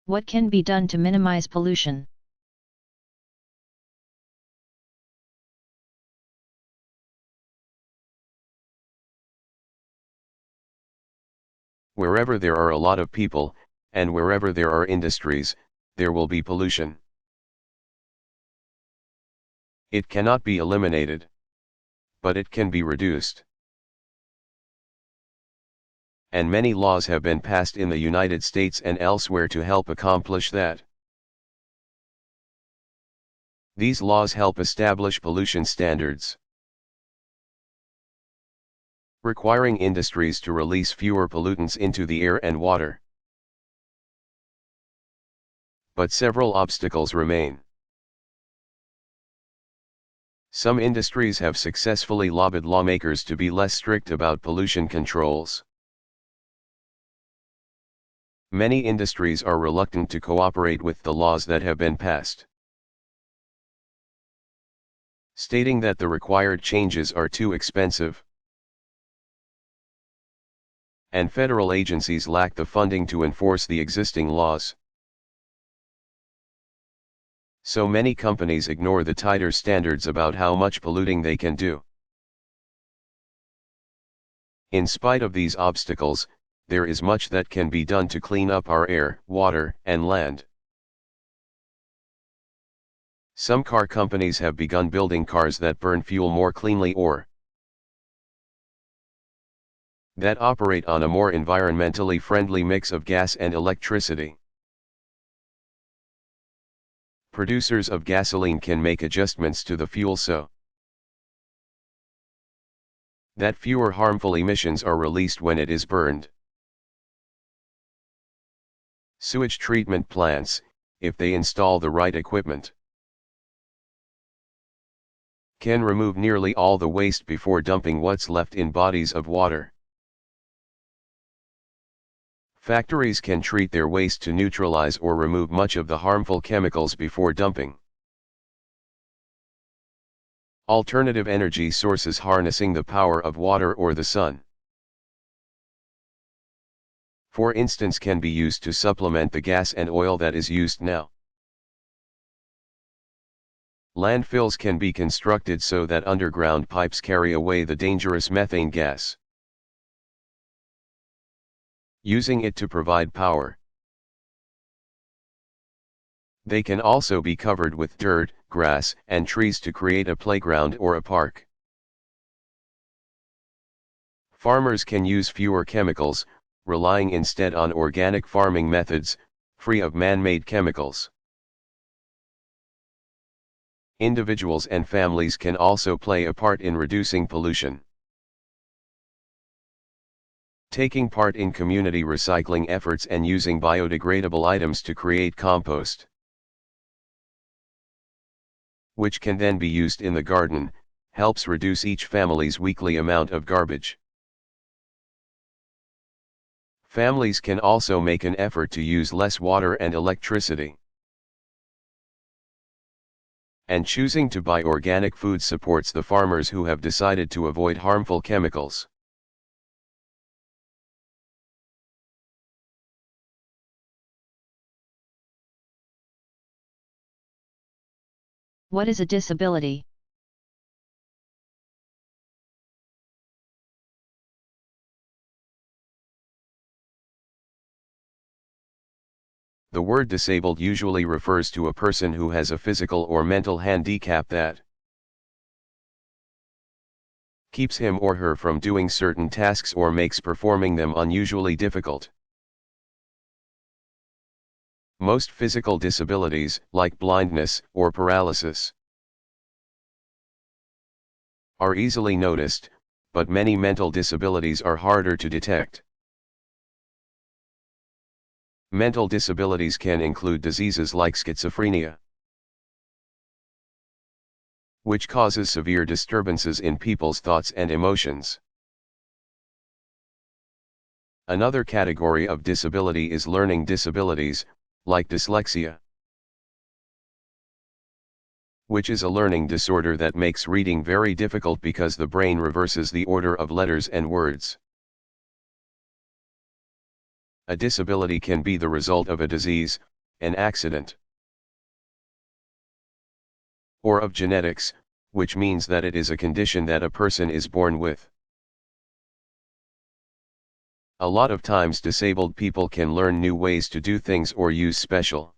What can be done to minimize pollution? Wherever there are a lot of people, and wherever there are industries, there will be pollution. It cannot be eliminated, but it can be reduced. And many laws have been passed in the United States and elsewhere to help accomplish that. These laws help establish pollution standards, requiring industries to release fewer pollutants into the air and water. But several obstacles remain. Some industries have successfully lobbied lawmakers to be less strict about pollution controls. Many industries are reluctant to cooperate with the laws that have been passed, stating that the required changes are too expensive, and federal agencies lack the funding to enforce the existing laws. So many companies ignore the tighter standards about how much polluting they can do. In spite of these obstacles, there is much that can be done to clean up our air, water, and land. Some car companies have begun building cars that burn fuel more cleanly or that operate on a more environmentally friendly mix of gas and electricity. Producers of gasoline can make adjustments to the fuel so that fewer harmful emissions are released when it is burned. Sewage treatment plants, if they install the right equipment, can remove nearly all the waste before dumping what's left in bodies of water. Factories can treat their waste to neutralize or remove much of the harmful chemicals before dumping. Alternative energy sources harnessing the power of water or the sun, for instance, can be used to supplement the gas and oil that is used now. Landfills can be constructed so that underground pipes carry away the dangerous methane gas, using it to provide power. They can also be covered with dirt, grass, and trees to create a playground or a park. Farmers can use fewer chemicals, relying instead on organic farming methods, free of man-made chemicals. Individuals and families can also play a part in reducing pollution. Taking part in community recycling efforts and using biodegradable items to create compost, which can then be used in the garden, helps reduce each family's weekly amount of garbage. Families can also make an effort to use less water and electricity. And choosing to buy organic food supports the farmers who have decided to avoid harmful chemicals. What is a disability? The word disabled usually refers to a person who has a physical or mental handicap that keeps him or her from doing certain tasks or makes performing them unusually difficult. Most physical disabilities, like blindness or paralysis, are easily noticed, but many mental disabilities are harder to detect. Mental disabilities can include diseases like schizophrenia, which causes severe disturbances in people's thoughts and emotions. Another category of disability is learning disabilities, like dyslexia, which is a learning disorder that makes reading very difficult because the brain reverses the order of letters and words. A disability can be the result of a disease, an accident, or of genetics, which means that it is a condition that a person is born with. A lot of times disabled people can learn new ways to do things or use special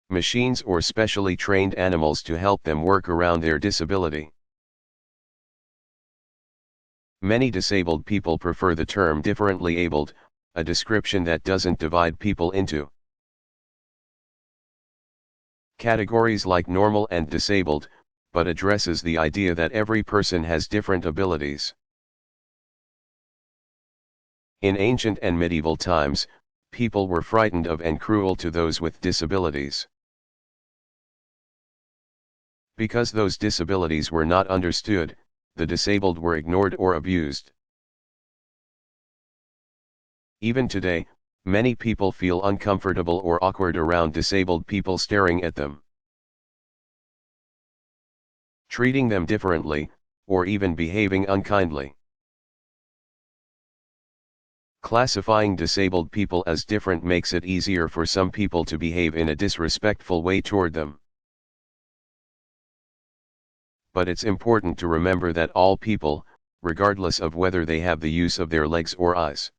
machines or specially trained animals to help them work around their disability. Many disabled people prefer the term differently abled, a description that doesn't divide people into categories like normal and disabled, but addresses the idea that every person has different abilities. In ancient and medieval times, people were frightened of and cruel to those with disabilities. Because those disabilities were not understood, the disabled were ignored or abused. Even today, many people feel uncomfortable or awkward around disabled people staring at them, treating them differently, or even behaving unkindly. Classifying disabled people as different makes it easier for some people to behave in a disrespectful way toward them. But it's important to remember that all people, regardless of whether they have the use of their legs or eyes,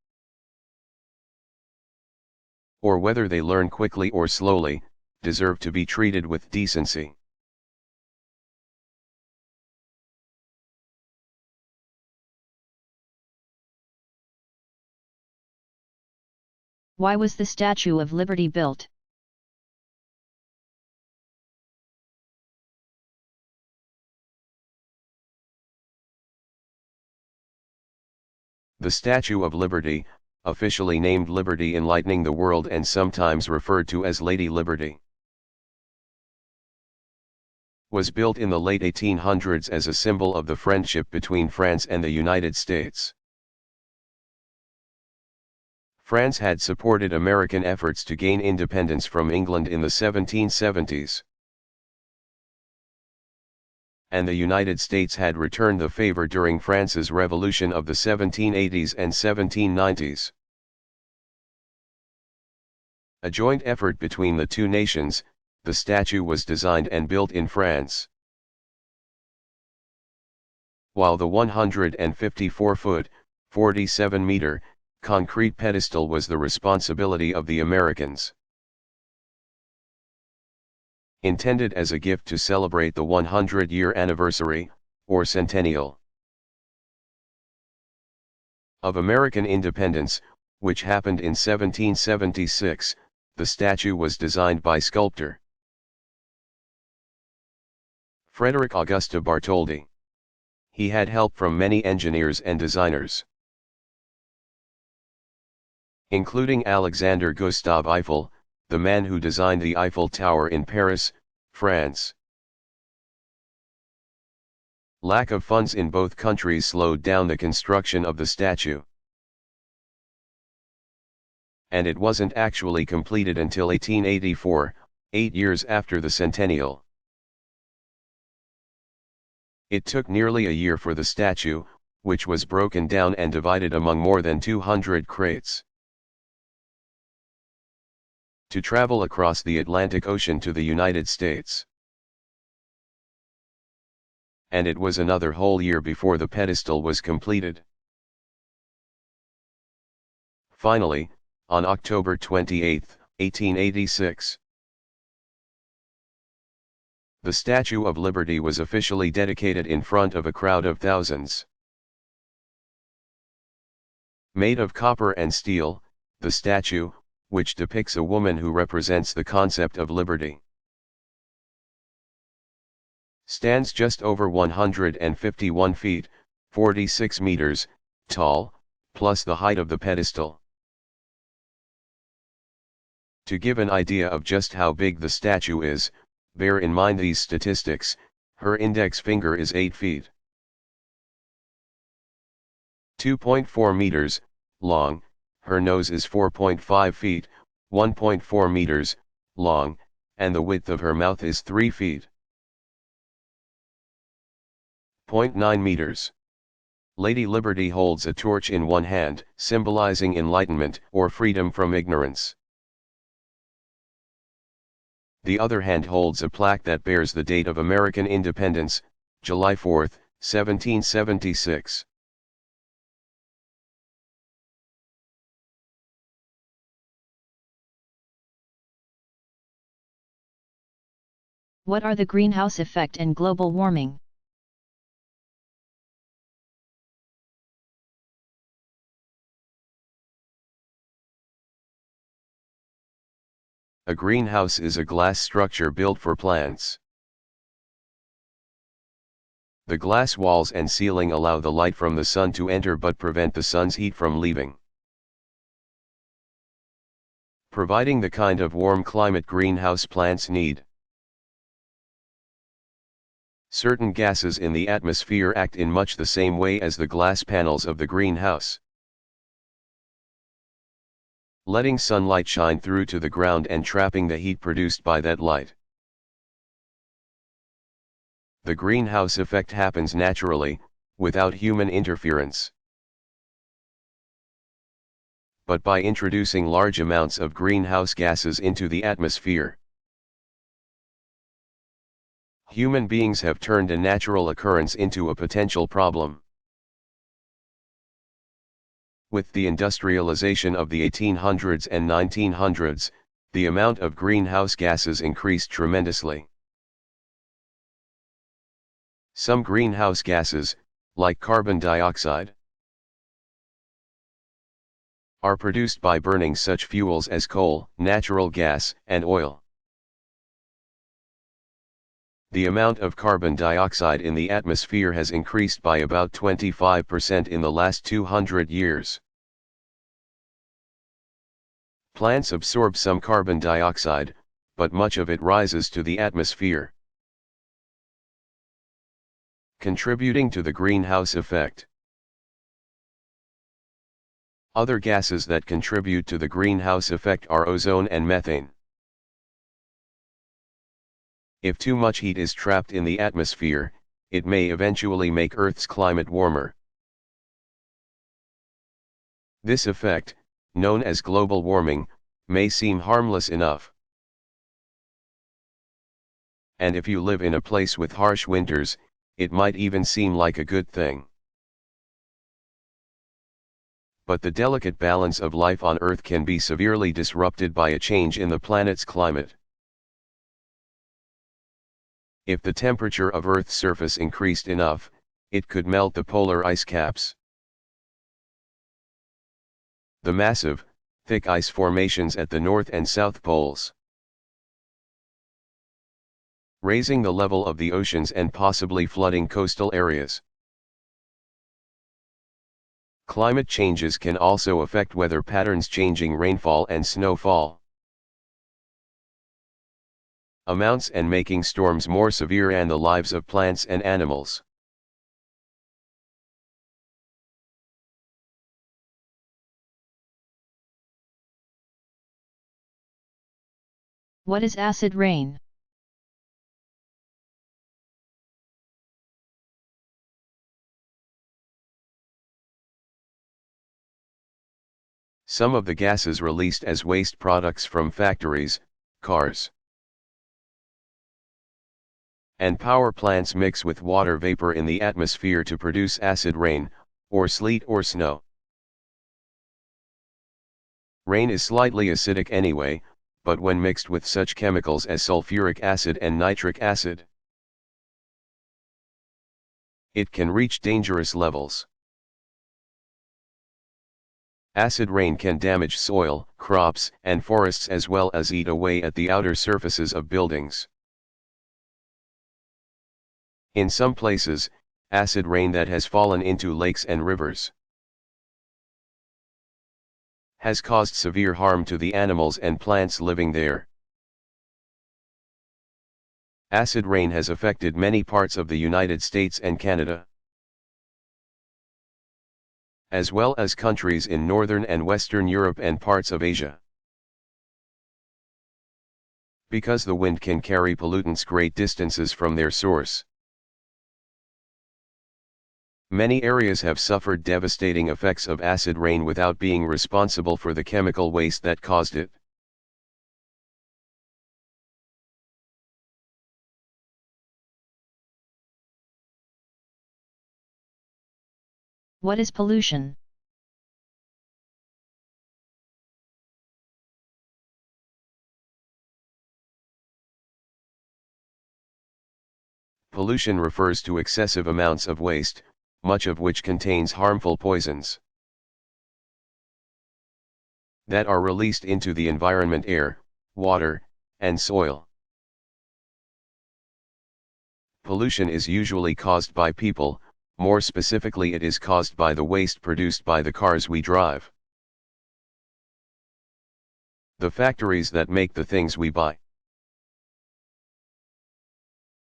or whether they learn quickly or slowly, deserve to be treated with decency. Why was the Statue of Liberty built? The Statue of Liberty, officially named Liberty Enlightening the World and sometimes referred to as Lady Liberty, was built in the late 1800s as a symbol of the friendship between France and the United States. France had supported American efforts to gain independence from England in the 1770s. And the United States had returned the favor during France's Revolution of the 1780s and 1790s. A joint effort between the two nations, the statue was designed and built in France. While the 154-foot, 47-meter, concrete pedestal was the responsibility of the Americans. Intended as a gift to celebrate the 100-year anniversary, or centennial, of American independence, which happened in 1776, the statue was designed by sculptor Frederick Augusta Bartholdi. He had help from many engineers and designers, including Alexander Gustave Eiffel, the man who designed the Eiffel Tower in Paris, France. Lack of funds in both countries slowed down the construction of the statue, and it wasn't actually completed until 1884, 8 years after the centennial. It took nearly a year for the statue, which was broken down and divided among more than 200 crates, to travel across the Atlantic Ocean to the United States. And it was another whole year before the pedestal was completed. Finally, on October 28, 1886, the Statue of Liberty was officially dedicated in front of a crowd of thousands. Made of copper and steel, the statue, which depicts a woman who represents the concept of liberty, stands just over 151 feet, 46 meters, tall, plus the height of the pedestal. To give an idea of just how big the statue is, bear in mind these statistics: her index finger is 8 feet, 2.4 meters, long, her nose is 4.5 feet, 1.4 meters, long, and the width of her mouth is 3 feet, 0.9 meters. Lady Liberty holds a torch in one hand, symbolizing enlightenment or freedom from ignorance. The other hand holds a plaque that bears the date of American independence, July 4, 1776. What are the greenhouse effect and global warming? A greenhouse is a glass structure built for plants. The glass walls and ceiling allow the light from the sun to enter but prevent the sun's heat from leaving, providing the kind of warm climate greenhouse plants need. Certain gases in the atmosphere act in much the same way as the glass panels of the greenhouse, letting sunlight shine through to the ground and trapping the heat produced by that light. The greenhouse effect happens naturally, without human interference. But by introducing large amounts of greenhouse gases into the atmosphere, human beings have turned a natural occurrence into a potential problem. With the industrialization of the 1800s and 1900s, the amount of greenhouse gases increased tremendously. Some greenhouse gases, like carbon dioxide, are produced by burning such fuels as coal, natural gas, and oil. The amount of carbon dioxide in the atmosphere has increased by about 25% in the last 200 years. Plants absorb some carbon dioxide, but much of it rises to the atmosphere, contributing to the greenhouse effect. Other gases that contribute to the greenhouse effect are ozone and methane. If too much heat is trapped in the atmosphere, it may eventually make Earth's climate warmer. This effect, known as global warming, may seem harmless enough. And if you live in a place with harsh winters, it might even seem like a good thing. But the delicate balance of life on Earth can be severely disrupted by a change in the planet's climate. If the temperature of Earth's surface increased enough, it could melt the polar ice caps. The massive, thick ice formations at the North and South Poles, raising the level of the oceans and possibly flooding coastal areas. Climate changes can also affect weather patterns, changing rainfall and snowfall amounts and making storms more severe, and the lives of plants and animals. What is acid rain? Some of the gases released as waste products from factories, cars, and power plants mix with water vapor in the atmosphere to produce acid rain, or sleet or snow. Rain is slightly acidic anyway, but when mixed with such chemicals as sulfuric acid and nitric acid, it can reach dangerous levels. Acid rain can damage soil, crops, and forests, as well as eat away at the outer surfaces of buildings. In some places, acid rain that has fallen into lakes and rivers has caused severe harm to the animals and plants living there. Acid rain has affected many parts of the United States and Canada, as well as countries in Northern and Western Europe and parts of Asia. Because the wind can carry pollutants great distances from their source, Many areas have suffered devastating effects of acid rain without being responsible for the chemical waste that caused it. What is pollution? Pollution refers to excessive amounts of waste, much of which contains harmful poisons that are released into the environment: air, water, and soil. Pollution is usually caused by people, more specifically it is caused by the waste produced by the cars we drive, the factories that make the things we buy,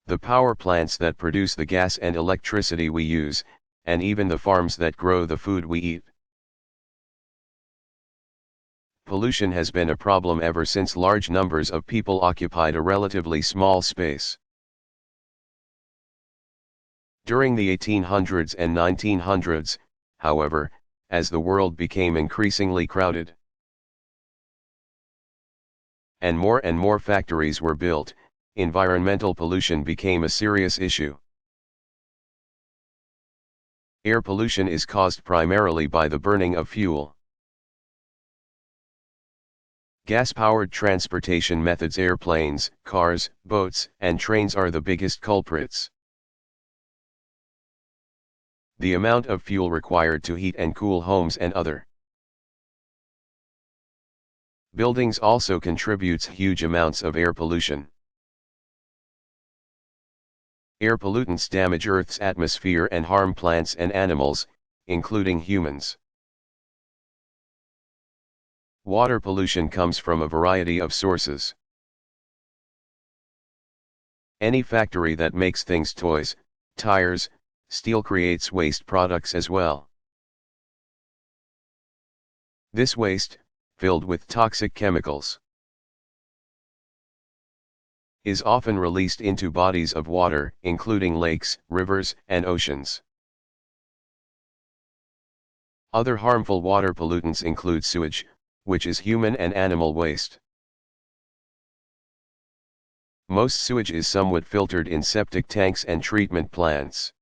the power plants that produce the gas and electricity we use, and even the farms that grow the food we eat. Pollution has been a problem ever since large numbers of people occupied a relatively small space. During the 1800s and 1900s, however, as the world became increasingly crowded and more factories were built, environmental pollution became a serious issue. Air pollution is caused primarily by the burning of fuel. Gas-powered transportation methods: airplanes, cars, boats, and trains are the biggest culprits. The amount of fuel required to heat and cool homes and other buildings also contributes huge amounts of air pollution. Air pollutants damage Earth's atmosphere and harm plants and animals, including humans. Water pollution comes from a variety of sources. Any factory that makes things: toys, tires, steel creates waste products as well. This waste, filled with toxic chemicals, is often released into bodies of water, including lakes, rivers, and oceans. Other harmful water pollutants include sewage, which is human and animal waste. Most sewage is somewhat filtered in septic tanks and treatment plants,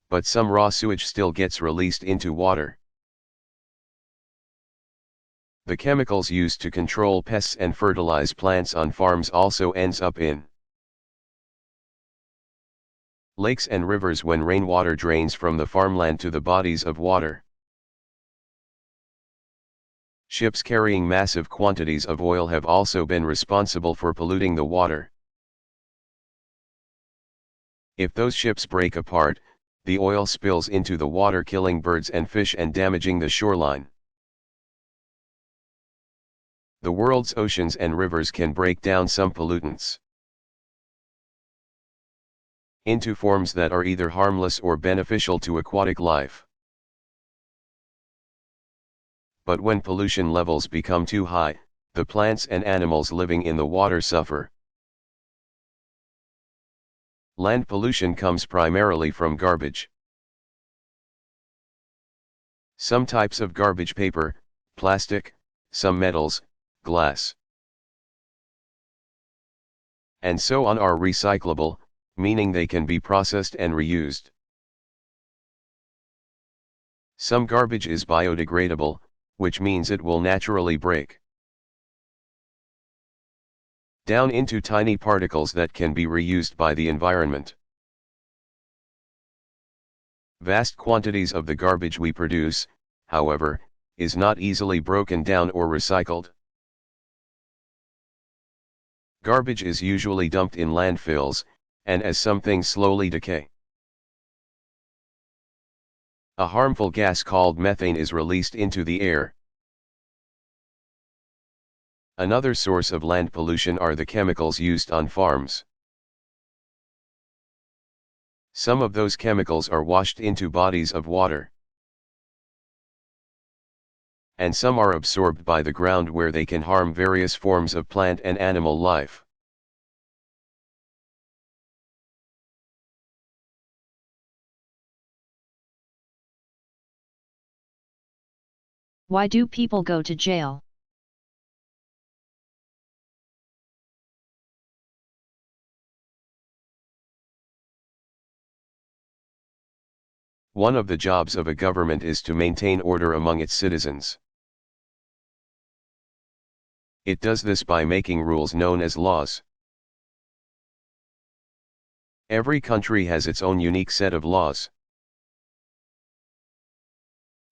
but some raw sewage still gets released into water. The chemicals used to control pests and fertilize plants on farms also ends up in lakes and rivers when rainwater drains from the farmland to the bodies of water. Ships carrying massive quantities of oil have also been responsible for polluting the water. If those ships break apart, the oil spills into the water, killing birds and fish and damaging the shoreline. The world's oceans and rivers can break down some pollutants into forms that are either harmless or beneficial to aquatic life. But when pollution levels become too high, the plants and animals living in the water suffer. Land pollution comes primarily from garbage. Some types of garbage: paper, plastic, some metals, glass, and so on are recyclable, meaning they can be processed and reused. Some garbage is biodegradable, which means it will naturally break down into tiny particles that can be reused by the environment. Vast quantities of the garbage we produce, however, is not easily broken down or recycled. Garbage is usually dumped in landfills, and as some things slowly decay, a harmful gas called methane is released into the air. Another source of land pollution are the chemicals used on farms. Some of those chemicals are washed into bodies of water, and some are absorbed by the ground where they can harm various forms of plant and animal life. Why do people go to jail? One of the jobs of a government is to maintain order among its citizens. It does this by making rules known as laws. Every country has its own unique set of laws.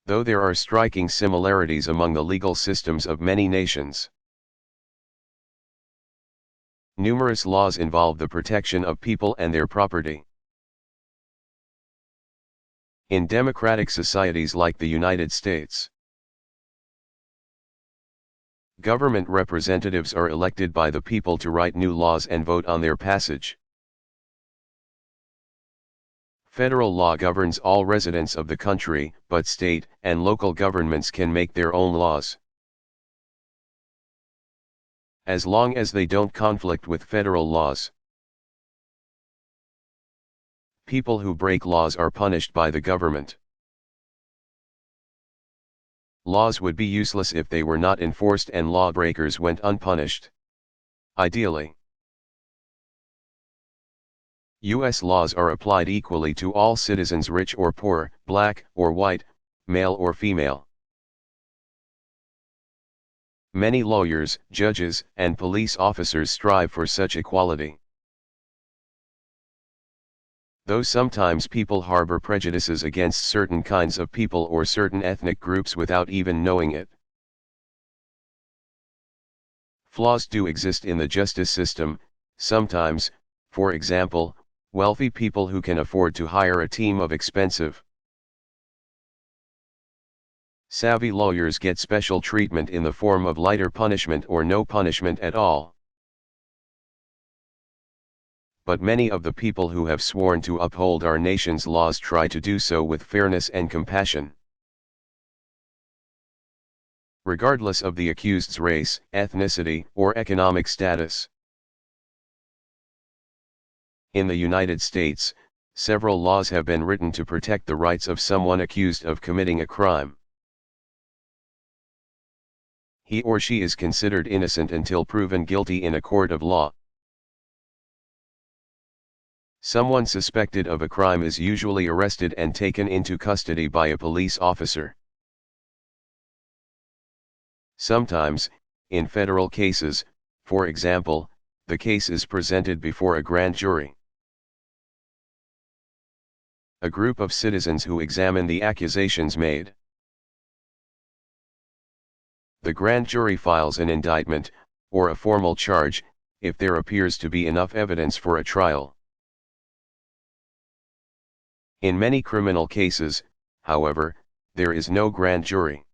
Though there are striking similarities among the legal systems of many nations. Numerous laws involve the protection of people and their property. In democratic societies like the United States, government representatives are elected by the people to write new laws and vote on their passage. Federal law governs all residents of the country, but state and local governments can make their own laws. As long as they don't conflict with federal laws. People who break laws are punished by the government. Laws would be useless if they were not enforced and lawbreakers went unpunished. Ideally, U.S. laws are applied equally to all citizens, rich or poor, black or white, male or female. Many lawyers, judges, and police officers strive for such equality. Though sometimes people harbor prejudices against certain kinds of people or certain ethnic groups without even knowing it. Flaws do exist in the justice system, sometimes, for example, wealthy people who can afford to hire a team of expensive, savvy lawyers get special treatment in the form of lighter punishment or no punishment at all. But many of the people who have sworn to uphold our nation's laws try to do so with fairness and compassion. Regardless of the accused's race, ethnicity, or economic status. In the United States, several laws have been written to protect the rights of someone accused of committing a crime. He or she is considered innocent until proven guilty in a court of law. Someone suspected of a crime is usually arrested and taken into custody by a police officer. Sometimes, in federal cases, for example, the case is presented before a grand jury. A group of citizens who examine the accusations made. The grand jury files an indictment, or a formal charge, if there appears to be enough evidence for a trial. In many criminal cases, however, there is no grand jury.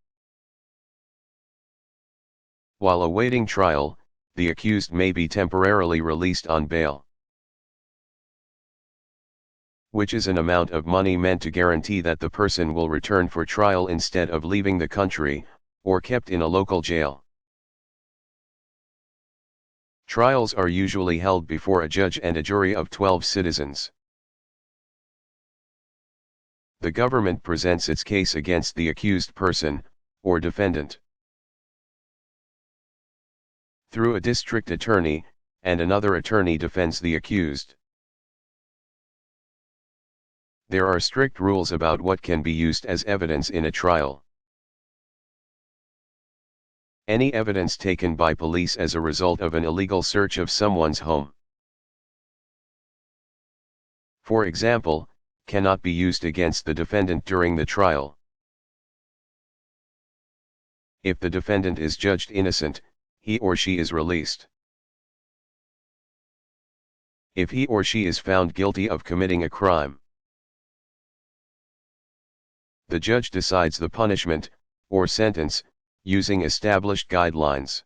While awaiting trial, the accused may be temporarily released on bail, which is an amount of money meant to guarantee that the person will return for trial instead of leaving the country, or kept in a local jail. Trials are usually held before a judge and a jury of 12 citizens. The government presents its case against the accused person, or defendant, through a district attorney, and another attorney defends the accused. There are strict rules about what can be used as evidence in a trial. Any evidence taken by police as a result of an illegal search of someone's home, for example, cannot be used against the defendant during the trial. If the defendant is judged innocent, he or she is released. If he or she is found guilty of committing a crime, the judge decides the punishment, or sentence, using established guidelines.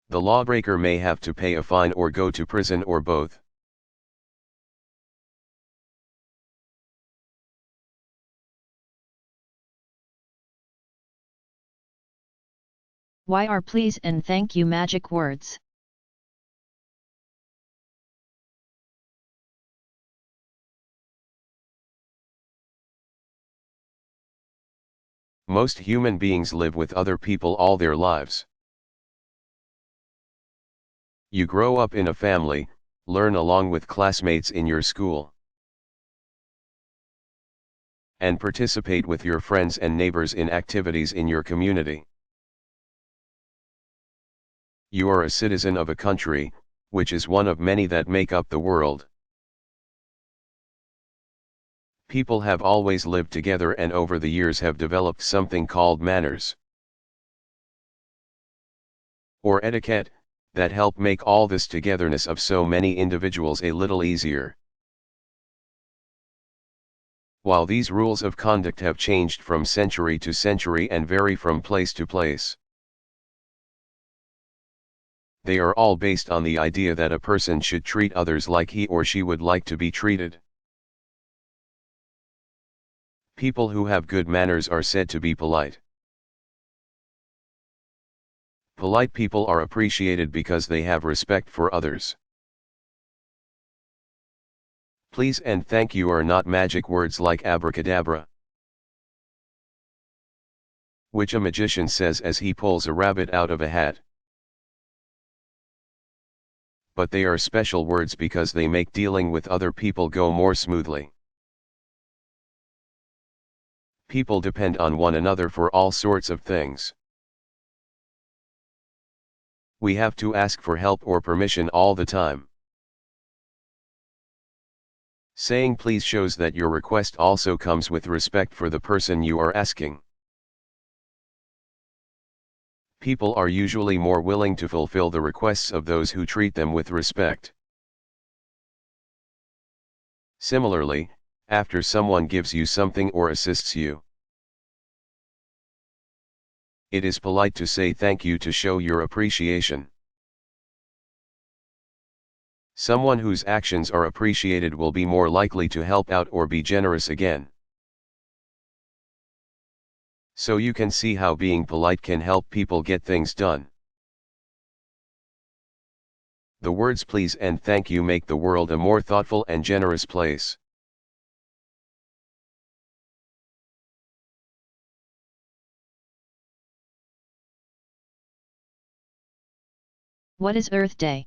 The lawbreaker may have to pay a fine or go to prison or both. Why are please and thank you magic words? Most human beings live with other people all their lives. You grow up in a family, learn along with classmates in your school, and participate with your friends and neighbors in activities in your community. You are a citizen of a country, which is one of many that make up the world. People have always lived together and over the years have developed something called manners, or etiquette, that help make all this togetherness of so many individuals a little easier. While these rules of conduct have changed from century to century and vary from place to place, they are all based on the idea that a person should treat others like he or she would like to be treated. People who have good manners are said to be polite. Polite people are appreciated because they have respect for others. Please and thank you are not magic words like abracadabra, which a magician says as he pulls a rabbit out of a hat. But they are special words because they make dealing with other people go more smoothly. People depend on one another for all sorts of things. We have to ask for help or permission all the time. Saying please shows that your request also comes with respect for the person you are asking. People are usually more willing to fulfill the requests of those who treat them with respect. Similarly, after someone gives you something or assists you, it is polite to say thank you to show your appreciation. Someone whose actions are appreciated will be more likely to help out or be generous again. So you can see how being polite can help people get things done. The words please and thank you make the world a more thoughtful and generous place. What is Earth Day?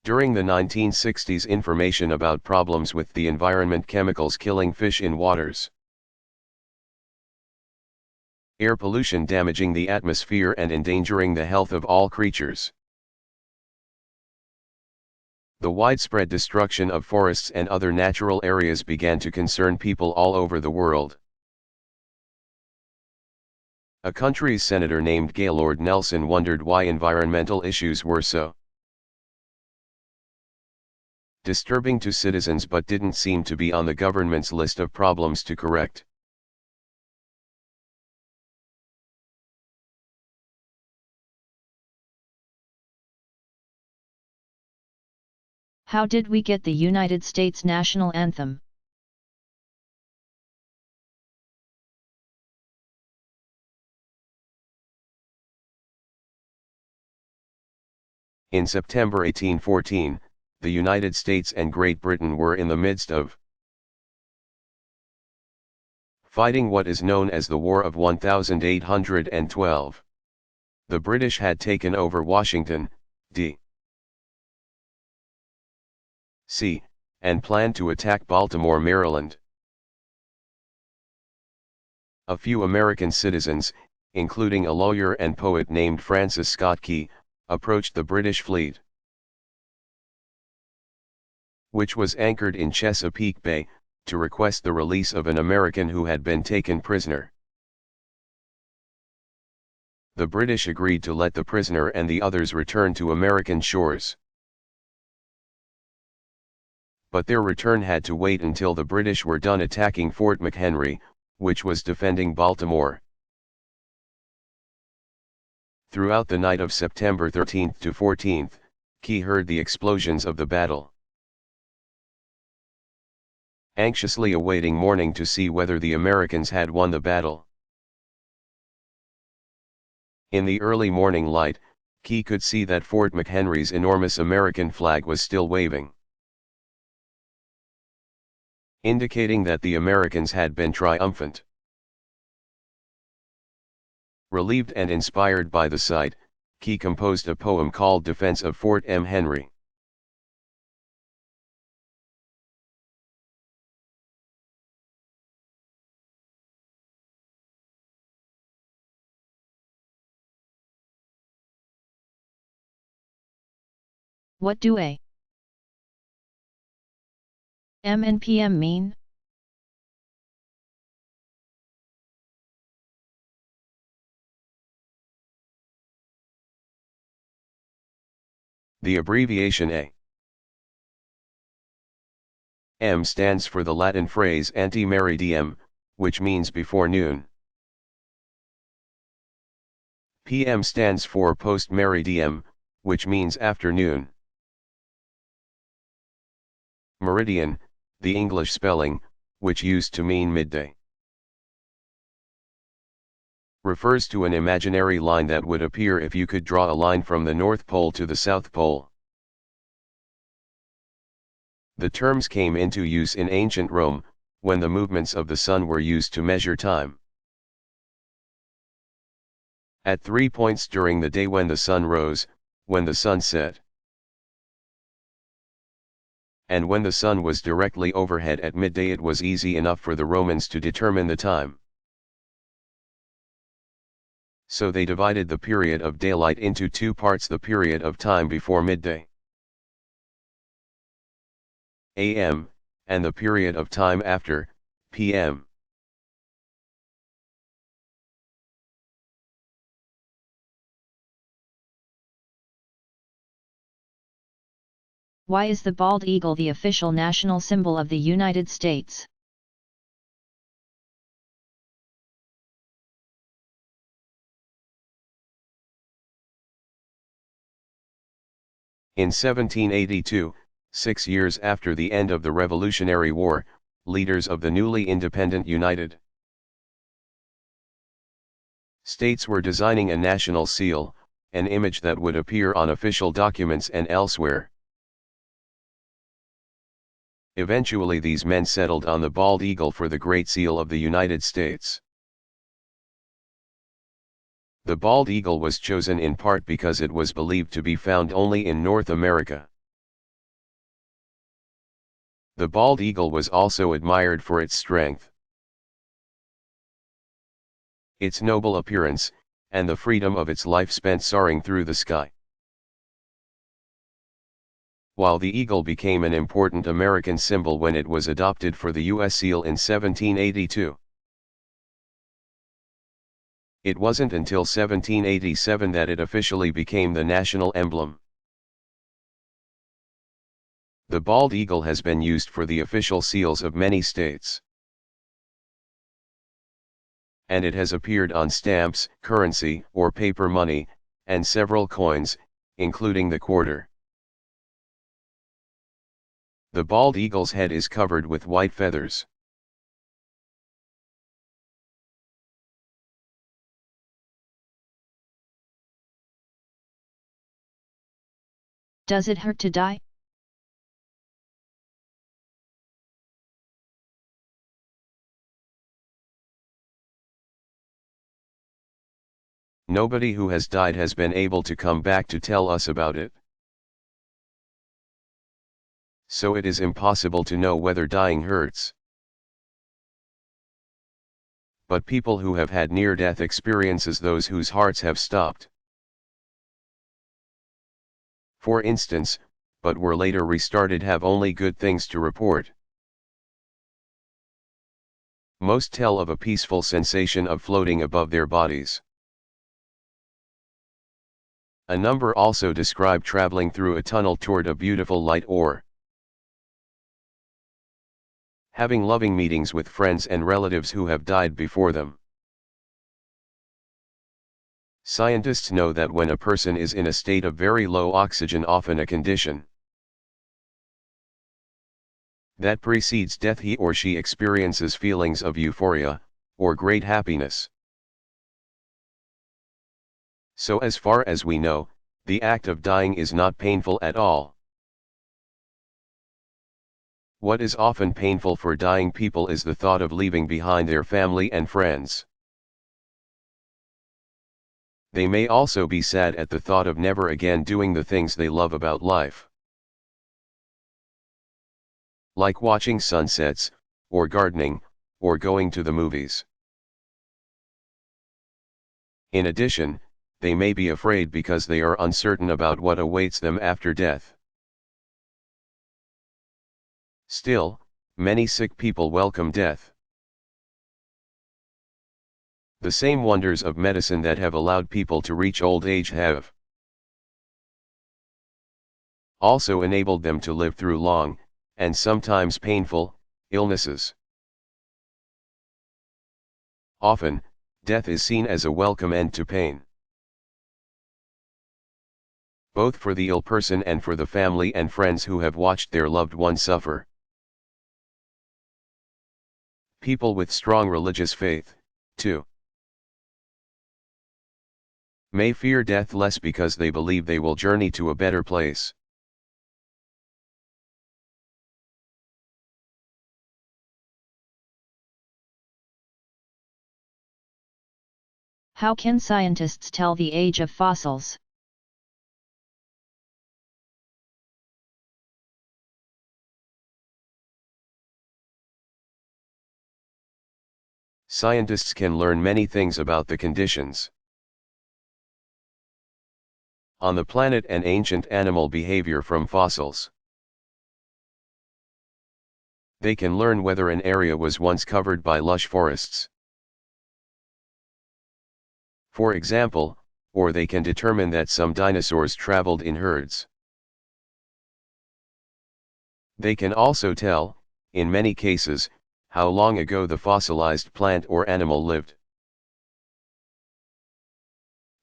During the 1960s, information about problems with the environment, chemicals killing fish in waters, air pollution damaging the atmosphere and endangering the health of all creatures, the widespread destruction of forests and other natural areas began to concern people all over the world. A country's senator named Gaylord Nelson wondered why environmental issues were so disturbing to citizens but didn't seem to be on the government's list of problems to correct. How did we get the United States national anthem? In September 1814, the United States and Great Britain were in the midst of fighting what is known as the War of 1812. The British had taken over Washington, D.C., and planned to attack Baltimore, Maryland. A few American citizens, including a lawyer and poet named Francis Scott Key, approached the British fleet, which was anchored in Chesapeake Bay, to request the release of an American who had been taken prisoner. The British agreed to let the prisoner and the others return to American shores. But their return had to wait until the British were done attacking Fort McHenry, which was defending Baltimore. Throughout the night of September 13th to 14th, Key heard the explosions of the battle, anxiously awaiting morning to see whether the Americans had won the battle. In the early morning light, Key could see that Fort McHenry's enormous American flag was still waving, indicating that the Americans had been triumphant. Relieved and inspired by the sight, Key composed a poem called Defense of Fort McHenry. What do A, M and PM mean? The abbreviation A.M. stands for the Latin phrase ante meridiem, which means before noon. PM stands for post meridiem, which means afternoon. Meridian, the English spelling, which used to mean midday, refers to an imaginary line that would appear if you could draw a line from the North Pole to the South Pole. The terms came into use in ancient Rome, when the movements of the sun were used to measure time. At 3 points during the day: when the sun rose, when the sun set, and when the sun was directly overhead at midday. It was easy enough for the Romans to determine the time. So they divided the period of daylight into 2 parts: the period of time before midday, AM, and the period of time after, PM. Why is the bald eagle the official national symbol of the United States? In 1782, 6 years after the end of the Revolutionary War, leaders of the newly independent United States were designing a national seal, an image that would appear on official documents and elsewhere. Eventually these men settled on the bald eagle for the Great Seal of the United States. The bald eagle was chosen in part because it was believed to be found only in North America. The bald eagle was also admired for its strength, its noble appearance, and the freedom of its life spent soaring through the sky. While the eagle became an important American symbol when it was adopted for the U.S. seal in 1782, it wasn't until 1787 that it officially became the national emblem. The bald eagle has been used for the official seals of many states, and it has appeared on stamps, currency, or paper money, and several coins, including the quarter. The bald eagle's head is covered with white feathers. Does it hurt to die? Nobody who has died has been able to come back to tell us about it. So it is impossible to know whether dying hurts. But people who have had near-death experiences, those whose hearts have stopped, for instance, but were later restarted, have only good things to report. Most tell of a peaceful sensation of floating above their bodies. A number also describe traveling through a tunnel toward a beautiful light, or having loving meetings with friends and relatives who have died before them. Scientists know that when a person is in a state of very low oxygen, often a condition that precedes death, he or she experiences feelings of euphoria, or great happiness. So as far as we know, The act of dying is not painful at all. What is often painful for dying people is the thought of leaving behind their family and friends. They may also be sad at the thought of never again doing the things they love about life, like watching sunsets, or gardening, or going to the movies. In addition, they may be afraid because they are uncertain about what awaits them after death. Still, many sick people welcome death. The same wonders of medicine that have allowed people to reach old age have also enabled them to live through long, and sometimes painful, illnesses. Often, death is seen as a welcome end to pain, both for the ill person and for the family and friends who have watched their loved one suffer. People with strong religious faith, too, may fear death less because they believe they will journey to a better place. How can scientists tell the age of fossils? Scientists can learn many things about the conditions on the planet and ancient animal behavior from fossils. They can learn whether an area was once covered by lush forests, for example, or they can determine that some dinosaurs traveled in herds. They can also tell, in many cases, how long ago the fossilized plant or animal lived.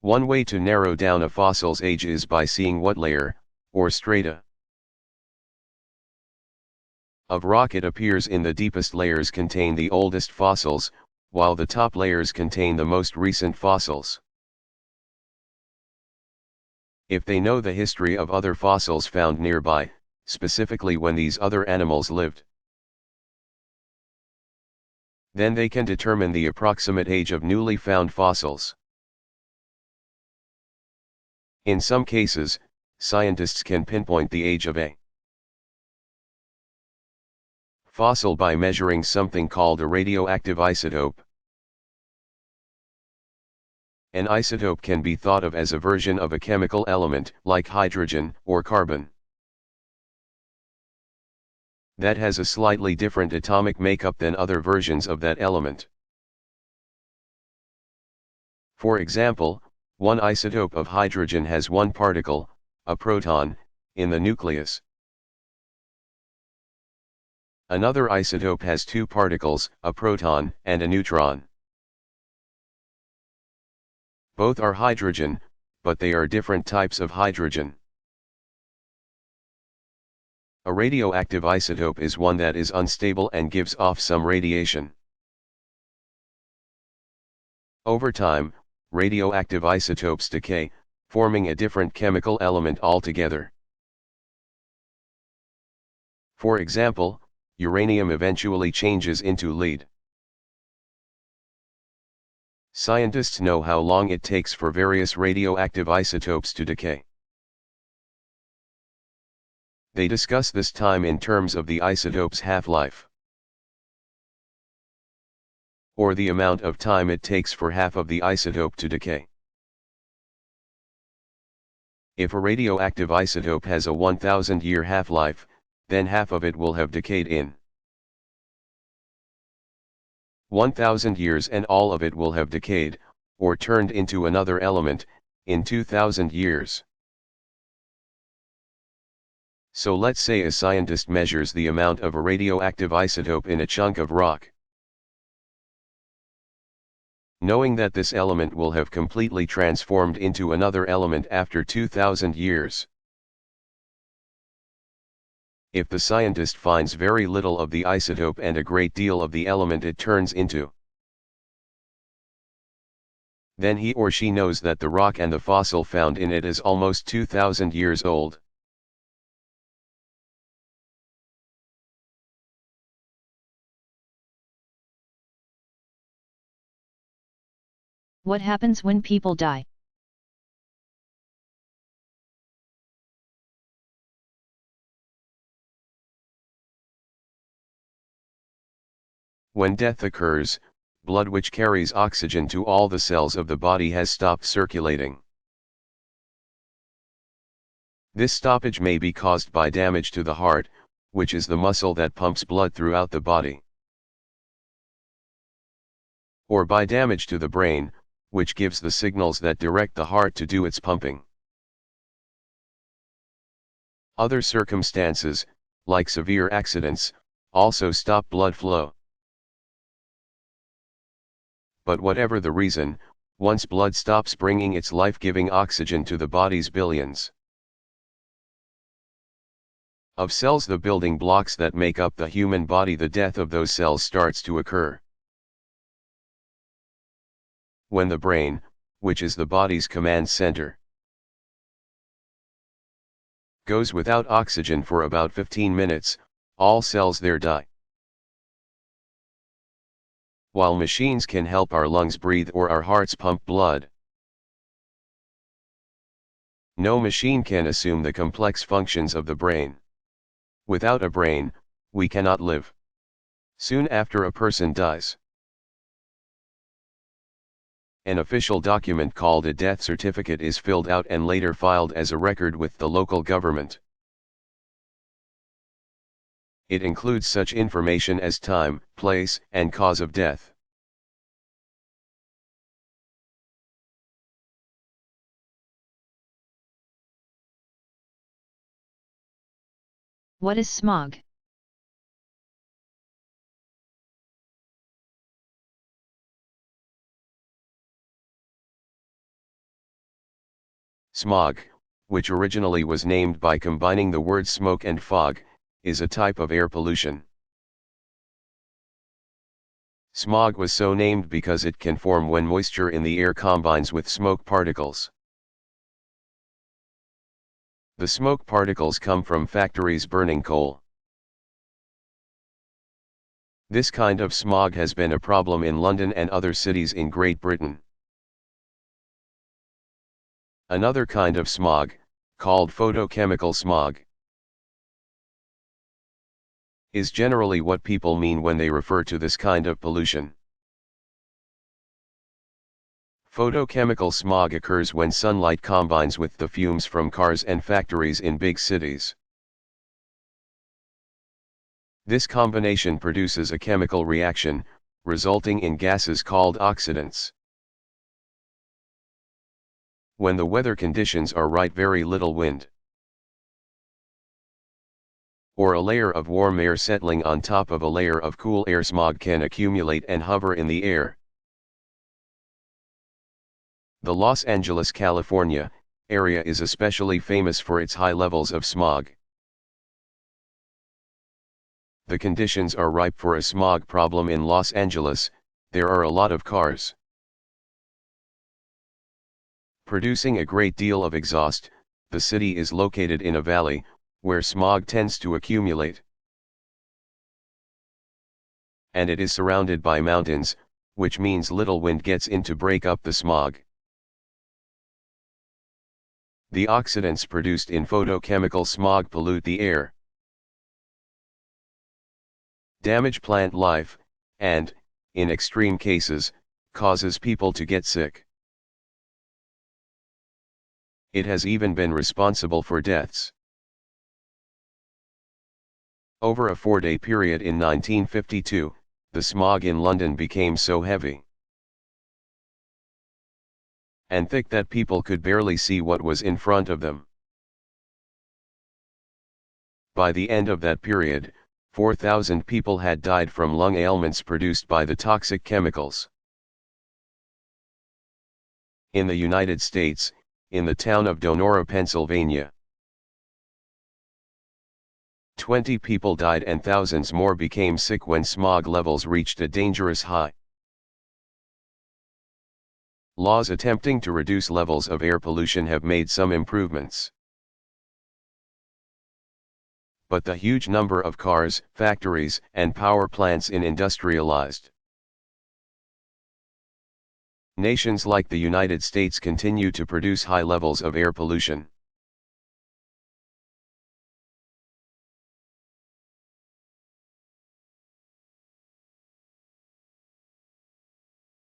One way to narrow down a fossil's age is by seeing what layer, or strata, of rock it appears in. The deepest layers contain the oldest fossils, while the top layers contain the most recent fossils. If they know the history of other fossils found nearby, specifically when these other animals lived, then they can determine the approximate age of newly found fossils. In some cases, scientists can pinpoint the age of a fossil by measuring something called a radioactive isotope. An isotope can be thought of as a version of a chemical element, like hydrogen or carbon, that has a slightly different atomic makeup than other versions of that element. For example, one isotope of hydrogen has one particle, a proton, in the nucleus. Another isotope has two particles, a proton and a neutron. Both are hydrogen, but they are different types of hydrogen. A radioactive isotope is one that is unstable and gives off some radiation. Over time, radioactive isotopes decay, forming a different chemical element altogether. For example, uranium eventually changes into lead. Scientists know how long it takes for various radioactive isotopes to decay. They discuss this time in terms of the isotope's half-life, or the amount of time it takes for half of the isotope to decay. If a radioactive isotope has a 1,000-year half-life, then half of it will have decayed in 1,000 years and all of it will have decayed, or turned into another element, in 2,000 years. So let's say a scientist measures the amount of a radioactive isotope in a chunk of rock. Knowing that this element will have completely transformed into another element after 2,000 years. If the scientist finds very little of the isotope and a great deal of the element it turns into, then he or she knows that the rock and the fossil found in it is almost 2,000 years old. What happens when people die? When death occurs, blood which carries oxygen to all the cells of the body has stopped circulating. This stoppage may be caused by damage to the heart, which is the muscle that pumps blood throughout the body, or by damage to the brain, which gives the signals that direct the heart to do its pumping. Other circumstances, like severe accidents, also stop blood flow. But whatever the reason, once blood stops bringing its life-giving oxygen to the body's billions of cells, the building blocks that make up the human body, the death of those cells starts to occur. When the brain, which is the body's command center, goes without oxygen for about 15 minutes, all cells there die. While machines can help our lungs breathe or our hearts pump blood, no machine can assume the complex functions of the brain. Without a brain, we cannot live. Soon after a person dies, an official document called a death certificate is filled out and later filed as a record with the local government. It includes such information as time, place, and cause of death. What is smog? Smog, which originally was named by combining the words smoke and fog, is a type of air pollution. Smog was so named because it can form when moisture in the air combines with smoke particles. The smoke particles come from factories burning coal. This kind of smog has been a problem in London and other cities in Great Britain. Another kind of smog, called photochemical smog, is generally what people mean when they refer to this kind of pollution. Photochemical smog occurs when sunlight combines with the fumes from cars and factories in big cities. This combination produces a chemical reaction, resulting in gases called oxidants. When the weather conditions are right, very little wind, or a layer of warm air settling on top of a layer of cool air, smog can accumulate and hover in the air. The Los Angeles, California, area is especially famous for its high levels of smog. The conditions are ripe for a smog problem in Los Angeles. There are a lot of cars producing a great deal of exhaust. The city is located in a valley, where smog tends to accumulate. And it is surrounded by mountains, which means little wind gets in to break up the smog. The oxidants produced in photochemical smog pollute the air, damage plant life, and, in extreme cases, causes people to get sick. It has even been responsible for deaths. Over a 4-day period in 1952, the smog in London became so heavy and thick that people could barely see what was in front of them. By the end of that period, 4,000 people had died from lung ailments produced by the toxic chemicals. In the United States, in the town of Donora, Pennsylvania, 20 people died and thousands more became sick when smog levels reached a dangerous high. Laws attempting to reduce levels of air pollution have made some improvements. But the huge number of cars, factories, and power plants in industrialized nations like the United States continue to produce high levels of air pollution.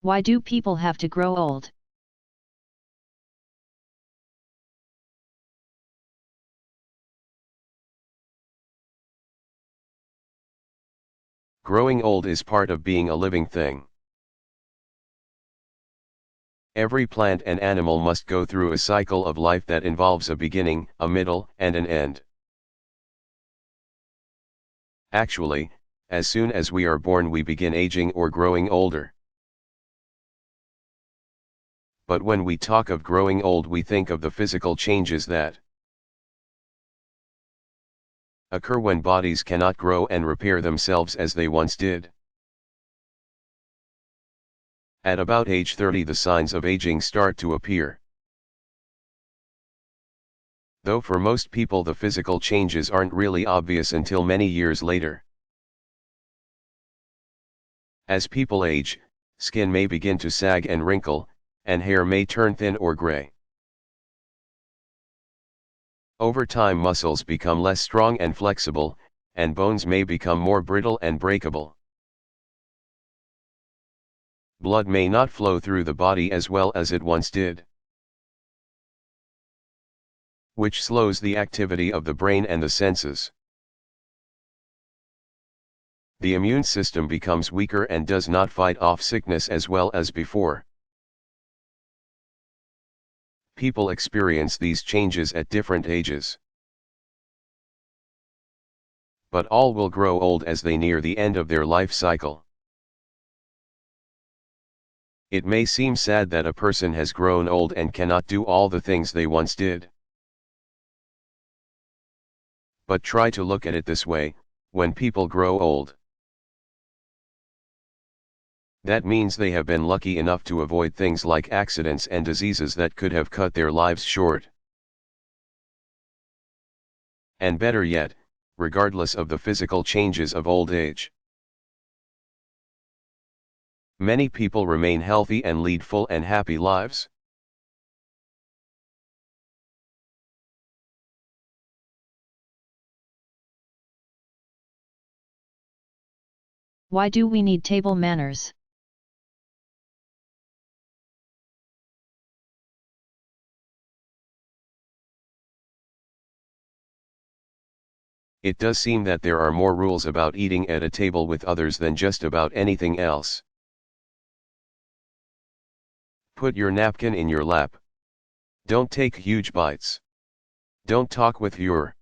Why do people have to grow old? Growing old is part of being a living thing. Every plant and animal must go through a cycle of life that involves a beginning, a middle, and an end. Actually, as soon as we are born we begin aging or growing older. But when we talk of growing old we think of the physical changes that occur when bodies cannot grow and repair themselves as they once did. At about age 30 the signs of aging start to appear. Though for most people the physical changes aren't really obvious until many years later. As people age, skin may begin to sag and wrinkle, and hair may turn thin or gray. Over time muscles become less strong and flexible, and bones may become more brittle and breakable. Blood may not flow through the body as well as it once did, which slows the activity of the brain and the senses. The immune system becomes weaker and does not fight off sickness as well as before. People experience these changes at different ages. But all will grow old as they near the end of their life cycle. It may seem sad that a person has grown old and cannot do all the things they once did. But try to look at it this way: when people grow old, that means they have been lucky enough to avoid things like accidents and diseases that could have cut their lives short. And better yet, regardless of the physical changes of old age, many people remain healthy and lead full and happy lives. Why do we need table manners? It does seem that there are more rules about eating at a table with others than just about anything else. Put your napkin in your lap. Don't take huge bites. Don't talk with your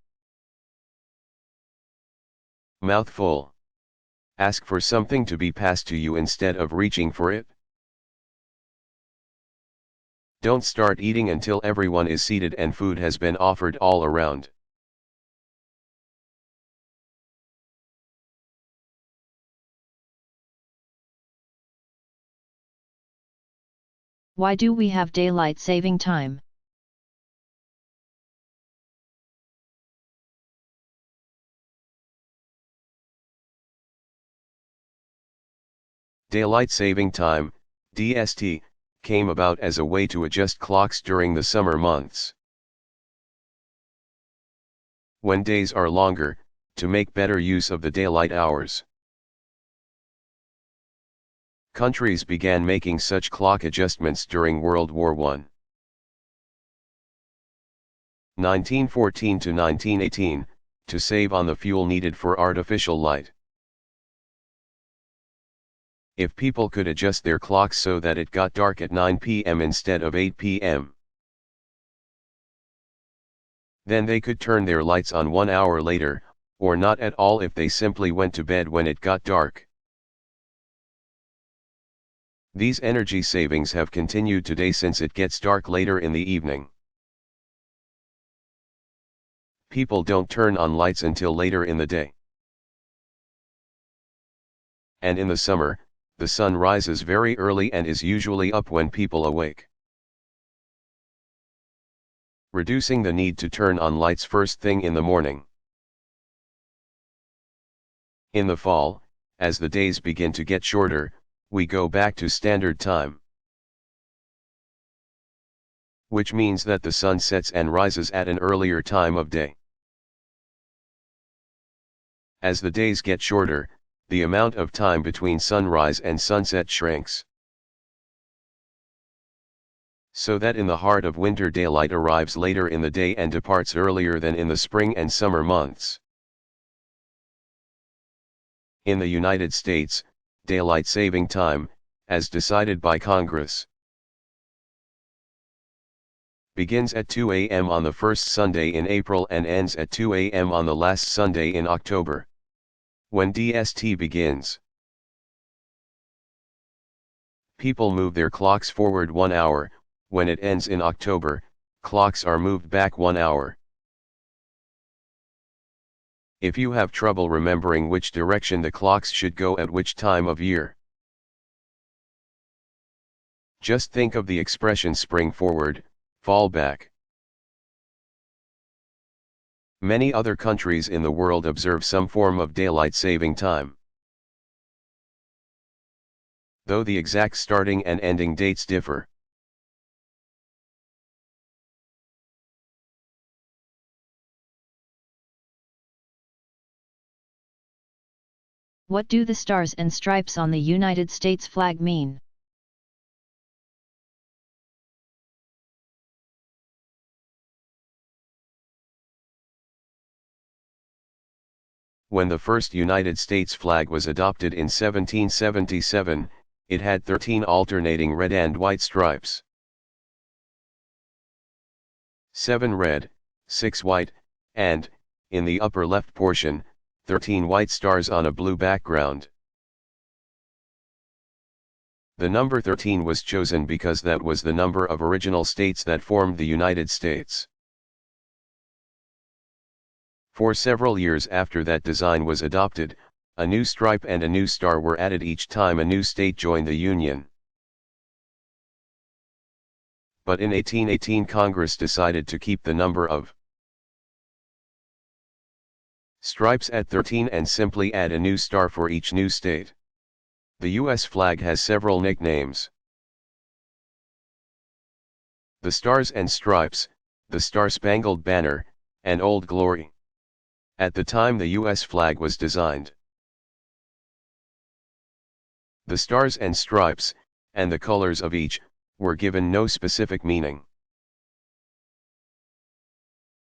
mouth full. Ask for something to be passed to you instead of reaching for it. Don't start eating until everyone is seated and food has been offered all around. Why do we have daylight saving time? Daylight saving time, DST, came about as a way to adjust clocks during the summer months, when days are longer, to make better use of the daylight hours. Countries began making such clock adjustments during World War I. 1914 to 1918, to save on the fuel needed for artificial light. If people could adjust their clocks so that it got dark at 9 p.m. instead of 8 p.m., then they could turn their lights on 1 hour later, or not at all if they simply went to bed when it got dark. These energy savings have continued today since it gets dark later in the evening. People don't turn on lights until later in the day. And in the summer, the sun rises very early and is usually up when people awake, reducing the need to turn on lights first thing in the morning. In the fall, as the days begin to get shorter, we go back to standard time, which means that the sun sets and rises at an earlier time of day. As the days get shorter, the amount of time between sunrise and sunset shrinks, so that in the heart of winter daylight arrives later in the day and departs earlier than in the spring and summer months. In the United States, daylight saving time, as decided by Congress, begins at 2 a.m. on the first Sunday in April and ends at 2 a.m. on the last Sunday in October, when DST begins. People move their clocks forward 1 hour. When it ends in October, clocks are moved back 1 hour. If you have trouble remembering which direction the clocks should go at which time of year, just think of the expression spring forward, fall back. Many other countries in the world observe some form of daylight saving time, though the exact starting and ending dates differ. What do the stars and stripes on the United States flag mean? When the first United States flag was adopted in 1777, it had 13 alternating red and white stripes. 7 red, 6 white, and, in the upper left portion, 13 white stars on a blue background. The number 13 was chosen because that was the number of original states that formed the United States. For several years after that design was adopted, a new stripe and a new star were added each time a new state joined the Union. But in 1818 Congress decided to keep the number of stripes at 13 and simply add a new star for each new state. The U.S. flag has several nicknames: the Stars and Stripes, the Star-Spangled Banner, and Old Glory. At the time the U.S. flag was designed, the stars and stripes, and the colors of each, were given no specific meaning.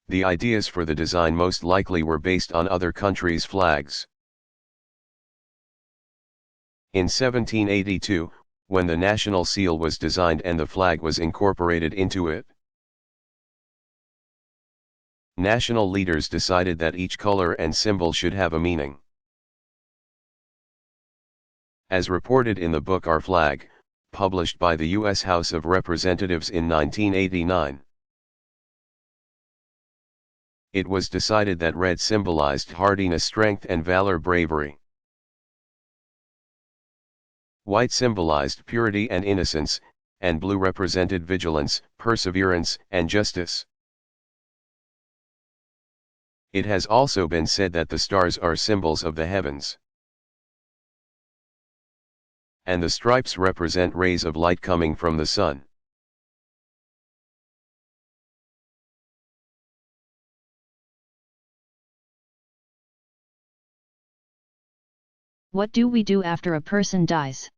The ideas for the design most likely were based on other countries' flags. In 1782, when the national seal was designed and the flag was incorporated into it, national leaders decided that each color and symbol should have a meaning. As reported in the book Our Flag, published by the U.S. House of Representatives in 1989, it was decided that red symbolized hardiness, strength and valor, bravery. White symbolized purity and innocence, and blue represented vigilance, perseverance, and justice. It has also been said that the stars are symbols of the heavens, and the stripes represent rays of light coming from the sun. What do we do after a person dies?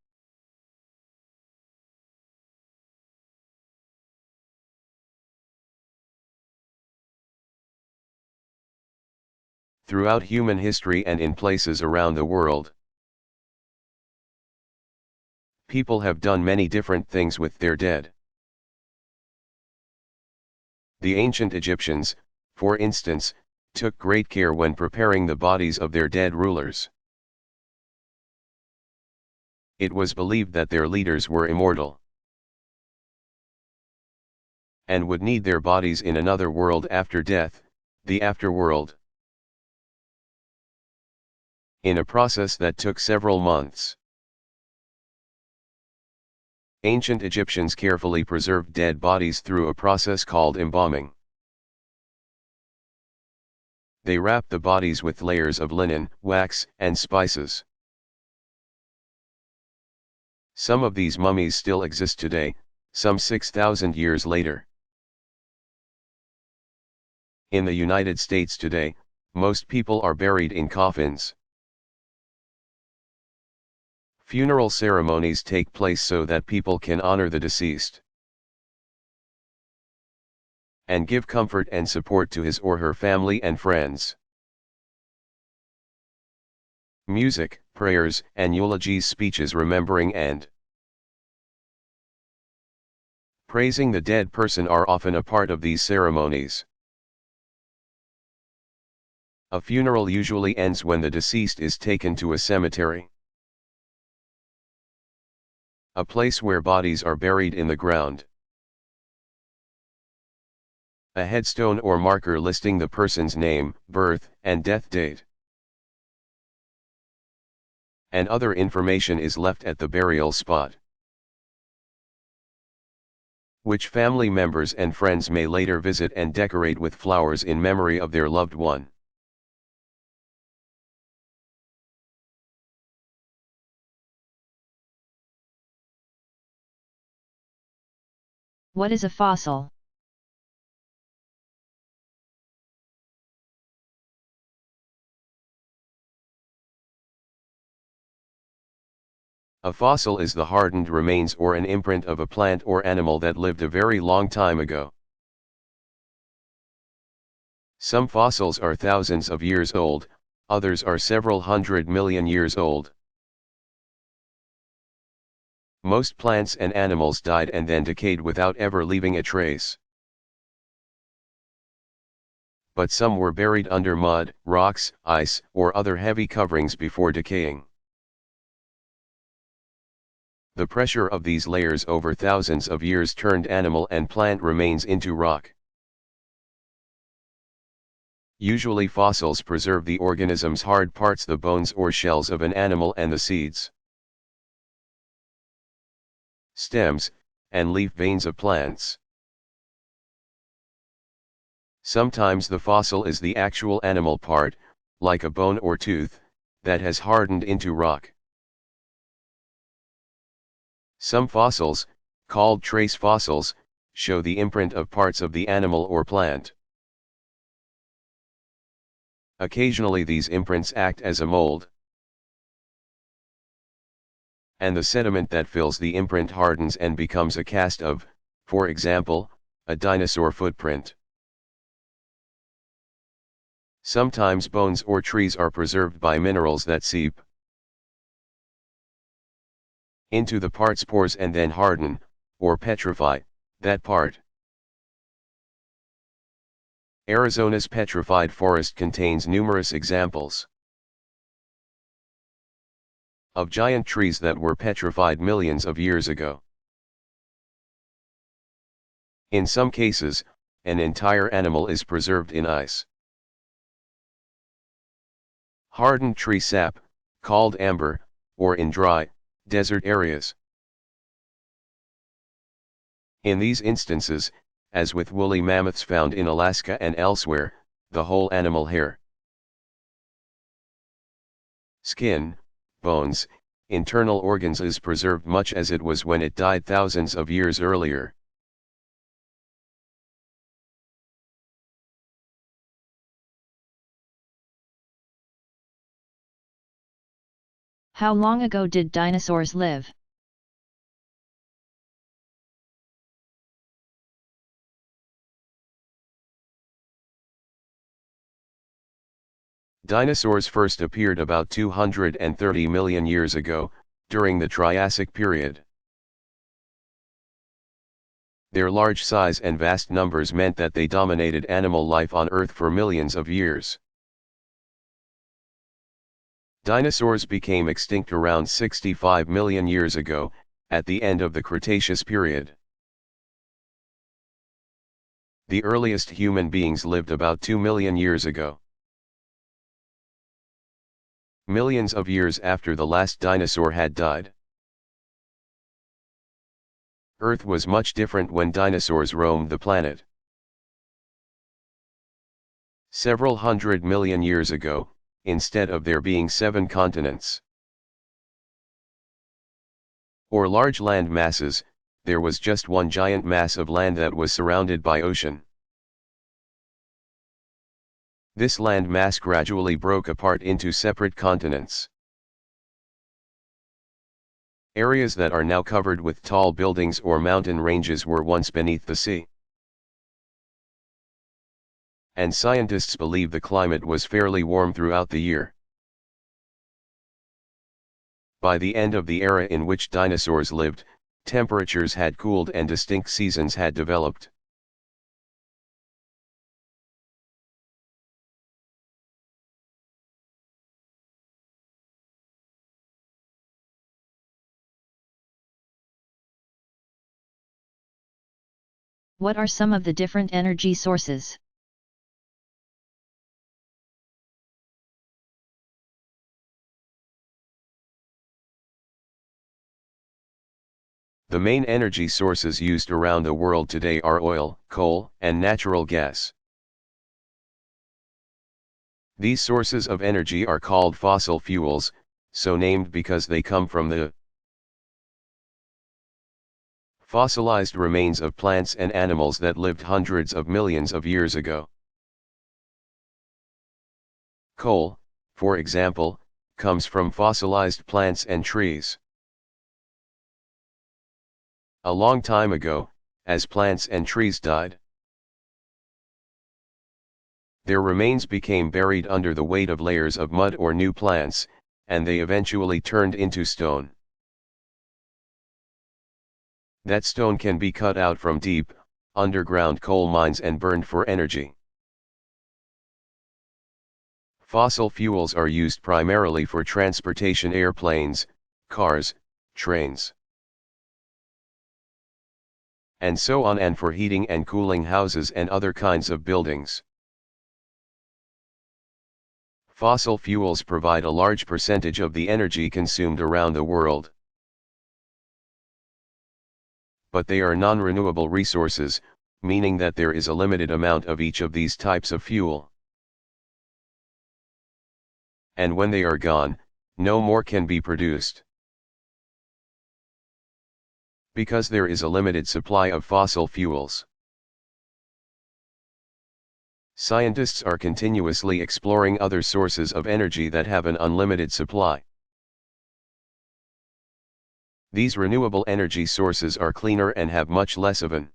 Throughout human history and in places around the world, people have done many different things with their dead. The ancient Egyptians, for instance, took great care when preparing the bodies of their dead rulers. It was believed that their leaders were immortal and would need their bodies in another world after death, the afterworld, in a process that took several months. Ancient Egyptians carefully preserved dead bodies through a process called embalming. They wrapped the bodies with layers of linen, wax, and spices. Some of these mummies still exist today, some 6,000 years later. In the United States today, most people are buried in coffins. Funeral ceremonies take place so that people can honor the deceased and give comfort and support to his or her family and friends. Music, prayers, and eulogies, speeches remembering and praising the dead person are often a part of these ceremonies. A funeral usually ends when the deceased is taken to a cemetery, a place where bodies are buried in the ground. A headstone or marker listing the person's name, birth, and death date, and other information is left at the burial spot, which family members and friends may later visit and decorate with flowers in memory of their loved one. What is a fossil? A fossil is the hardened remains or an imprint of a plant or animal that lived a very long time ago. Some fossils are thousands of years old, others are several 100 million years old. Most plants and animals died and then decayed without ever leaving a trace. But some were buried under mud, rocks, ice, or other heavy coverings before decaying. The pressure of these layers over thousands of years turned animal and plant remains into rock. Usually fossils preserve the organism's hard parts, the bones or shells of an animal and the seeds, stems, and leaf veins of plants. Sometimes the fossil is the actual animal part, like a bone or tooth, that has hardened into rock. Some fossils, called trace fossils, show the imprint of parts of the animal or plant. Occasionally these imprints act as a mold, and the sediment that fills the imprint hardens and becomes a cast of, for example, a dinosaur footprint. Sometimes bones or trees are preserved by minerals that seep into the part's pores and then harden, or petrify, that part. Arizona's petrified forest contains numerous examples of giant trees that were petrified millions of years ago. In some cases, an entire animal is preserved in ice. Hardened tree sap, called amber, or in dry, desert areas. In these instances, as with woolly mammoths found in Alaska and elsewhere, the whole animal hair, skin, bones, internal organs is preserved much as it was when it died thousands of years earlier. How long ago did dinosaurs live? Dinosaurs first appeared about 230 million years ago, during the Triassic period. Their large size and vast numbers meant that they dominated animal life on Earth for millions of years. Dinosaurs became extinct around 65 million years ago, at the end of the Cretaceous period. The earliest human beings lived about 2 million years ago. Millions of years after the last dinosaur had died. Earth was much different when dinosaurs roamed the planet. Several 100 million years ago, instead of there being 7 continents or large land masses, there was just one giant mass of land that was surrounded by ocean. This land mass gradually broke apart into separate continents. Areas that are now covered with tall buildings or mountain ranges were once beneath the sea. And scientists believe the climate was fairly warm throughout the year. By the end of the era in which dinosaurs lived, temperatures had cooled and distinct seasons had developed. What are some of the different energy sources? The main energy sources used around the world today are oil, coal, and natural gas. These sources of energy are called fossil fuels, so named because they come from the fossilized remains of plants and animals that lived hundreds of millions of years ago. Coal, for example, comes from fossilized plants and trees. A long time ago, as plants and trees died, their remains became buried under the weight of layers of mud or new plants, and they eventually turned into stone. That stone can be cut out from deep, underground coal mines and burned for energy. Fossil fuels are used primarily for transportation: airplanes, cars, trains, and so on, and for heating and cooling houses and other kinds of buildings. Fossil fuels provide a large percentage of the energy consumed around the world. But they are non-renewable resources, meaning that there is a limited amount of each of these types of fuel. And when they are gone, no more can be produced. Because there is a limited supply of fossil fuels, scientists are continuously exploring other sources of energy that have an unlimited supply. These renewable energy sources are cleaner and have much less of an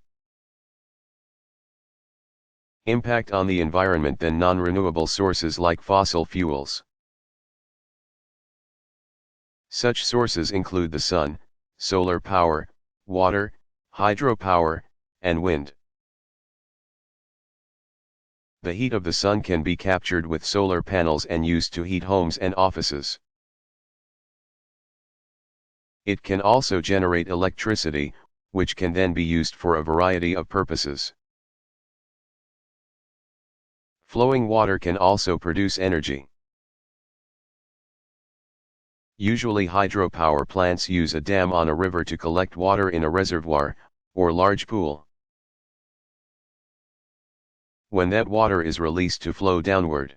impact on the environment than non-renewable sources like fossil fuels. Such sources include the sun, solar power, water, hydropower, and wind. The heat of the sun can be captured with solar panels and used to heat homes and offices. It can also generate electricity, which can then be used for a variety of purposes. Flowing water can also produce energy. Usually hydropower plants use a dam on a river to collect water in a reservoir, or large pool. When that water is released to flow downward,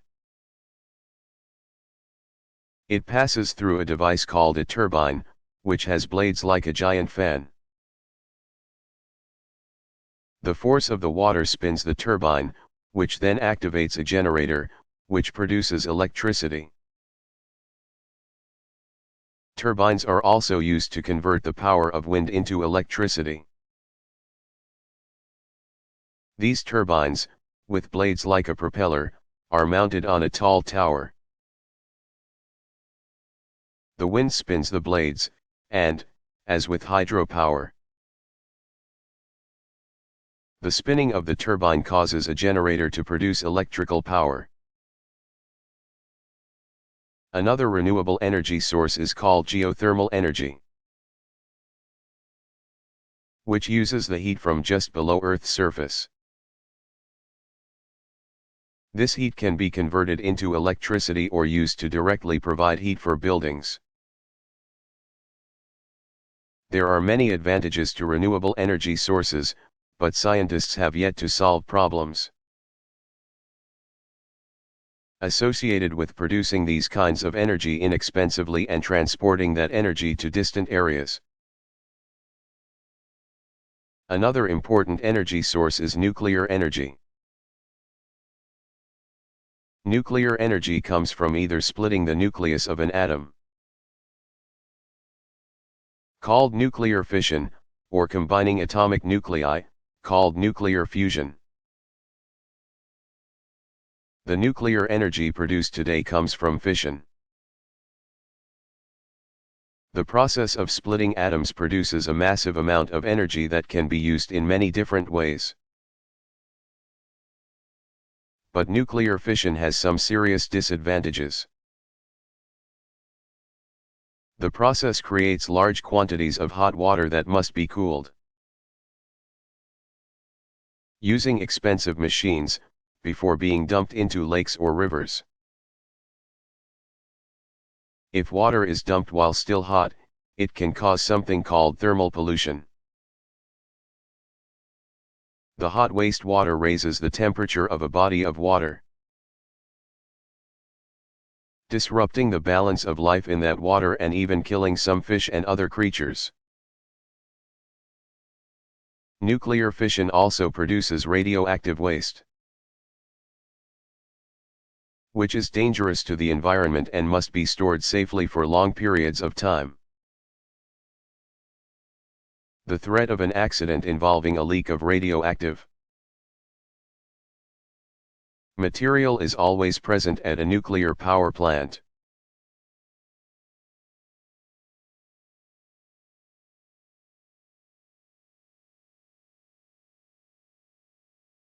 it passes through a device called a turbine, which has blades like a giant fan. The force of the water spins the turbine, which then activates a generator, which produces electricity. Turbines are also used to convert the power of wind into electricity. These turbines, with blades like a propeller, are mounted on a tall tower. The wind spins the blades, and, as with hydropower, the spinning of the turbine causes a generator to produce electrical power. Another renewable energy source is called geothermal energy, which uses the heat from just below Earth's surface. This heat can be converted into electricity or used to directly provide heat for buildings. There are many advantages to renewable energy sources, but scientists have yet to solve problems associated with producing these kinds of energy inexpensively and transporting that energy to distant areas. Another important energy source is nuclear energy. Nuclear energy comes from either splitting the nucleus of an atom, called nuclear fission, or combining atomic nuclei, called nuclear fusion. The nuclear energy produced today comes from fission. The process of splitting atoms produces a massive amount of energy that can be used in many different ways. But nuclear fission has some serious disadvantages. The process creates large quantities of hot water that must be cooled. Using expensive machines, before being dumped into lakes or rivers. If water is dumped while still hot, it can cause something called thermal pollution. The hot wastewater raises the temperature of a body of water, disrupting the balance of life in that water and even killing some fish and other creatures. Nuclear fission also produces radioactive waste, which is dangerous to the environment and must be stored safely for long periods of time. The threat of an accident involving a leak of radioactive material is always present at a nuclear power plant.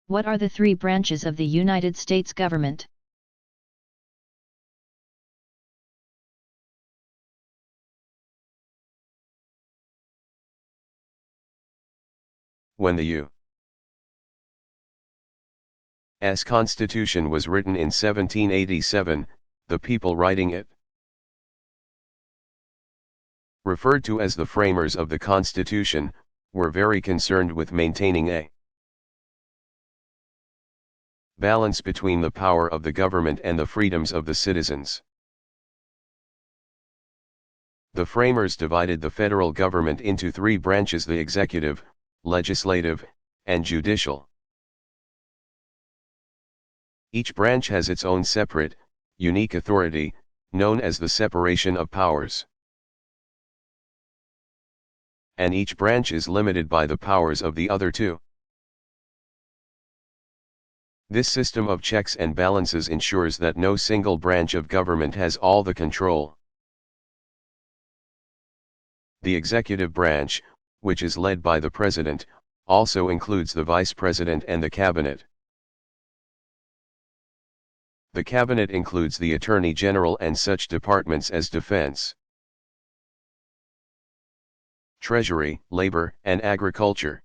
What are the three branches of the United States government? When the U.S. Constitution was written in 1787, the people writing it, referred to as the framers of the Constitution, were very concerned with maintaining a balance between the power of the government and the freedoms of the citizens. The framers divided the federal government into three branches: the executive, legislative, and judicial. Each branch has its own separate, unique authority, known as the separation of powers. And each branch is limited by the powers of the other two. This system of checks and balances ensures that no single branch of government has all the control. The executive branch, which is led by the president, also includes the vice president and the cabinet. The cabinet includes the attorney general and such departments as defense, treasury, labor, and agriculture.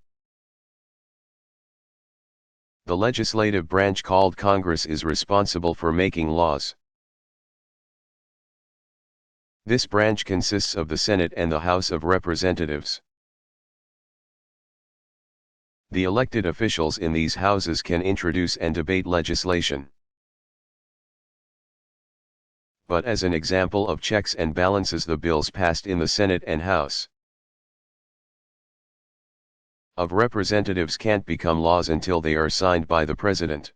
The legislative branch, called Congress, is responsible for making laws. This branch consists of the Senate and the House of Representatives. The elected officials in these houses can introduce and debate legislation. But as an example of checks and balances, the bills passed in the Senate and House of Representatives can't become laws until they are signed by the President.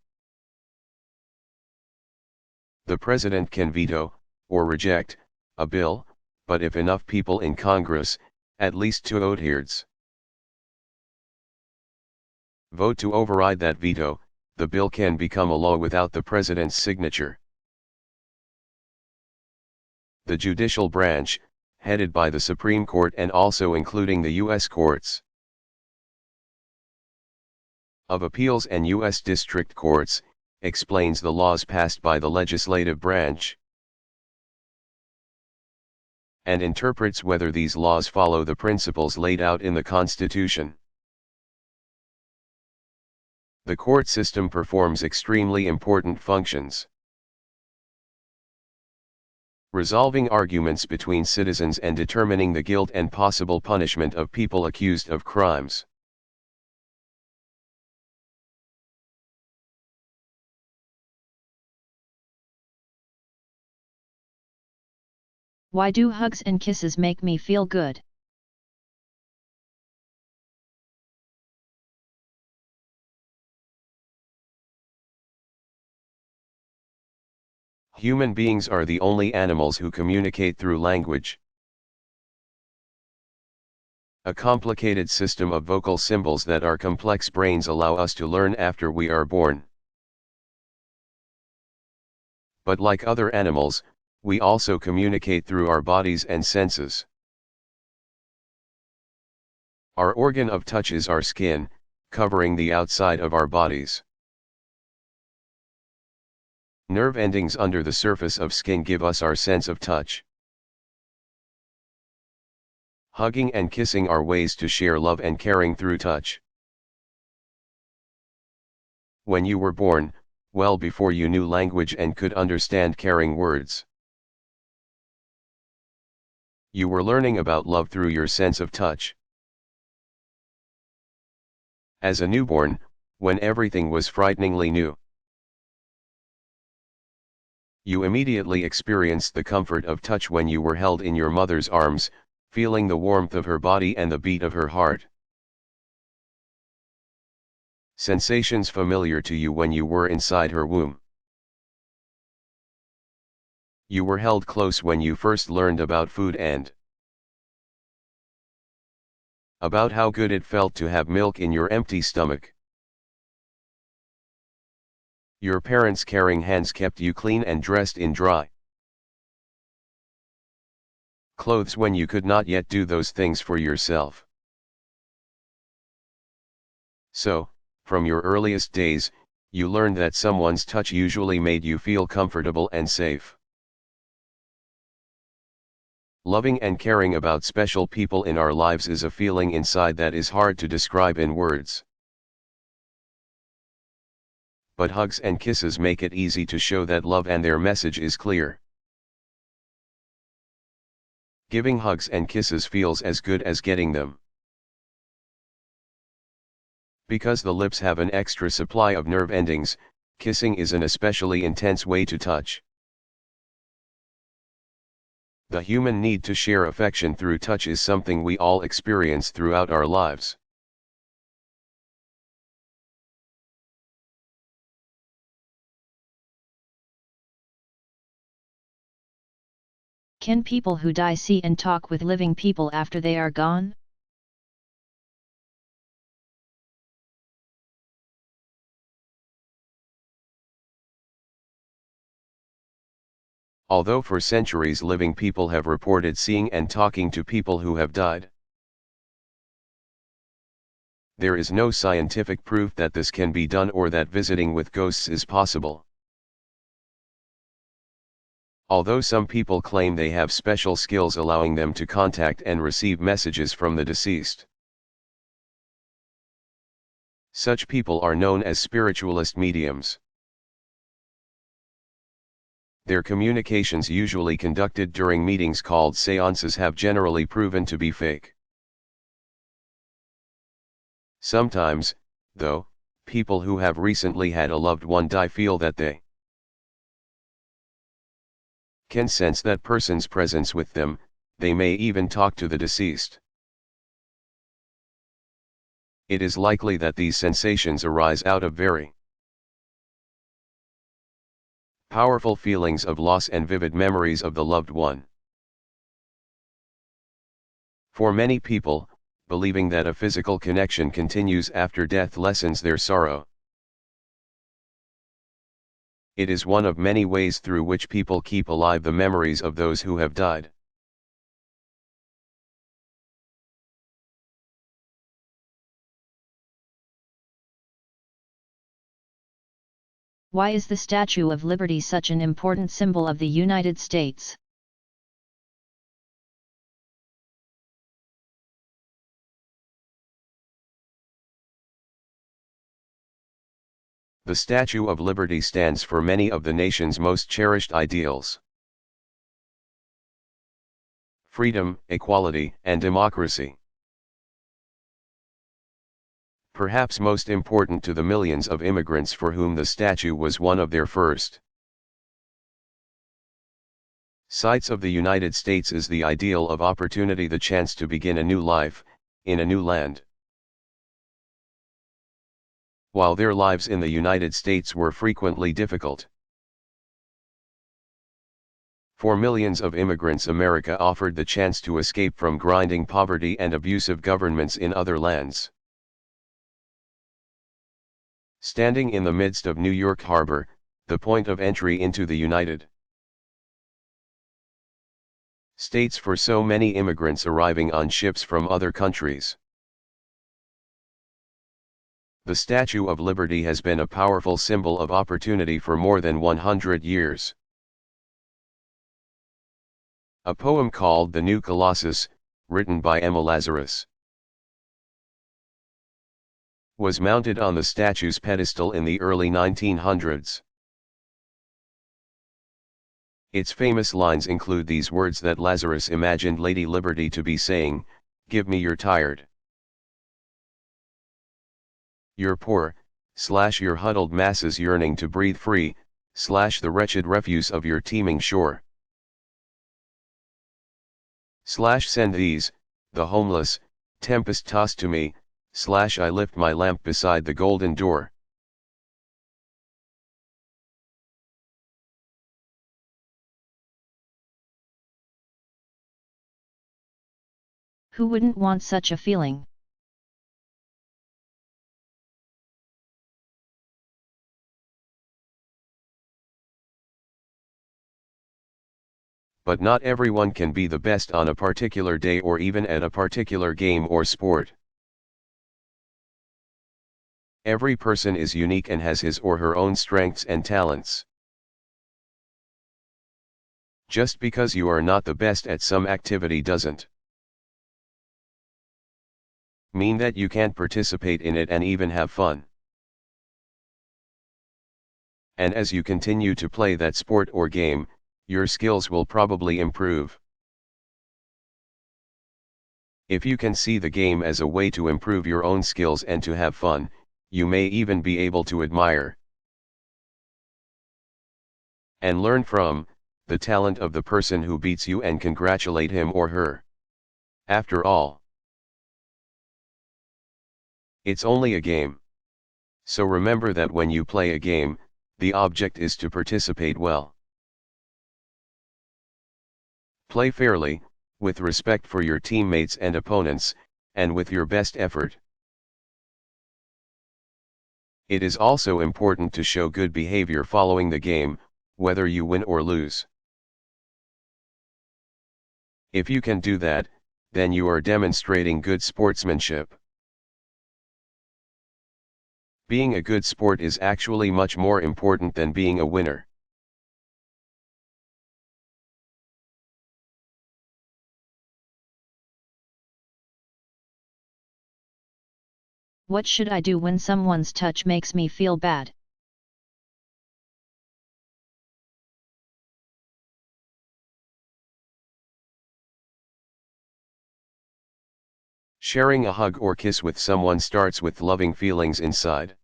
The President can veto, or reject, a bill, but if enough people in Congress, at least 2/3, vote to override that veto, the bill can become a law without the President's signature. The judicial branch, headed by the Supreme Court and also including the U.S. courts of Appeals and U.S. District Courts, explains the laws passed by the legislative branch and interprets whether these laws follow the principles laid out in the Constitution. The court system performs extremely important functions. Resolving arguments between citizens and determining the guilt and possible punishment of people accused of crimes. Why do hugs and kisses make me feel good? Human beings are the only animals who communicate through language. A complicated system of vocal symbols that our complex brains allow us to learn after we are born. But like other animals, we also communicate through our bodies and senses. Our organ of touch is our skin, covering the outside of our bodies. Nerve endings under the surface of skin give us our sense of touch. Hugging and kissing are ways to share love and caring through touch. When you were born, well before you knew language and could understand caring words, you were learning about love through your sense of touch. As a newborn, when everything was frighteningly new, you immediately experienced the comfort of touch when you were held in your mother's arms, feeling the warmth of her body and the beat of her heart. Sensations familiar to you when you were inside her womb. You were held close when you first learned about food and about how good it felt to have milk in your empty stomach. Your parents' caring hands kept you clean and dressed in dry clothes when you could not yet do those things for yourself. So, from your earliest days, you learned that someone's touch usually made you feel comfortable and safe. Loving and caring about special people in our lives is a feeling inside that is hard to describe in words. But hugs and kisses make it easy to show that love, and their message is clear. Giving hugs and kisses feels as good as getting them. Because the lips have an extra supply of nerve endings, kissing is an especially intense way to touch. The human need to share affection through touch is something we all experience throughout our lives. Can people who die see and talk with living people after they are gone? Although for centuries living people have reported seeing and talking to people who have died, there is no scientific proof that this can be done or that visiting with ghosts is possible. Although some people claim they have special skills allowing them to contact and receive messages from the deceased, such people are known as spiritualist mediums. Their communications, usually conducted during meetings called seances, have generally proven to be fake. Sometimes, though, people who have recently had a loved one die feel that they can sense that person's presence with them. They may even talk to the deceased. It is likely that these sensations arise out of very powerful feelings of loss and vivid memories of the loved one. For many people, believing that a physical connection continues after death lessens their sorrow. It is one of many ways through which people keep alive the memories of those who have died. Why is the Statue of Liberty such an important symbol of the United States? The Statue of Liberty stands for many of the nation's most cherished ideals. freedom, equality, and democracy. Perhaps most important to the millions of immigrants for whom the statue was one of their first sights of the United States is the ideal of opportunity, the chance to begin a new life, in a new land. While their lives in the United States were frequently difficult, for millions of immigrants, America offered the chance to escape from grinding poverty and abusive governments in other lands. Standing in the midst of New York Harbor, the point of entry into the United States for so many immigrants arriving on ships from other countries, the Statue of Liberty has been a powerful symbol of opportunity for more than 100 years. A poem called The New Colossus, written by Emma Lazarus, was mounted on the statue's pedestal in the early 1900s. Its famous lines include these words that Lazarus imagined Lady Liberty to be saying, "Give me your tired, your poor, your huddled masses yearning to breathe free, the wretched refuse of your teeming shore. Send these, the homeless, tempest-tossed to me, I lift my lamp beside the golden door." Who wouldn't want such a feeling? But not everyone can be the best on a particular day or even at a particular game or sport. Every person is unique and has his or her own strengths and talents. Just because you are not the best at some activity doesn't mean that you can't participate in it and even have fun. And as you continue to play that sport or game, your skills will probably improve. If you can see the game as a way to improve your own skills and to have fun, you may even be able to admire and learn from the talent of the person who beats you and congratulate him or her. After all, it's only a game. So remember that when you play a game, the object is to participate well. Play fairly, with respect for your teammates and opponents, and with your best effort. It is also important to show good behavior following the game, whether you win or lose. If you can do that, then you are demonstrating good sportsmanship. Being a good sport is actually much more important than being a winner. What should I do when someone's touch makes me feel bad? Sharing a hug or kiss with someone starts with loving feelings inside.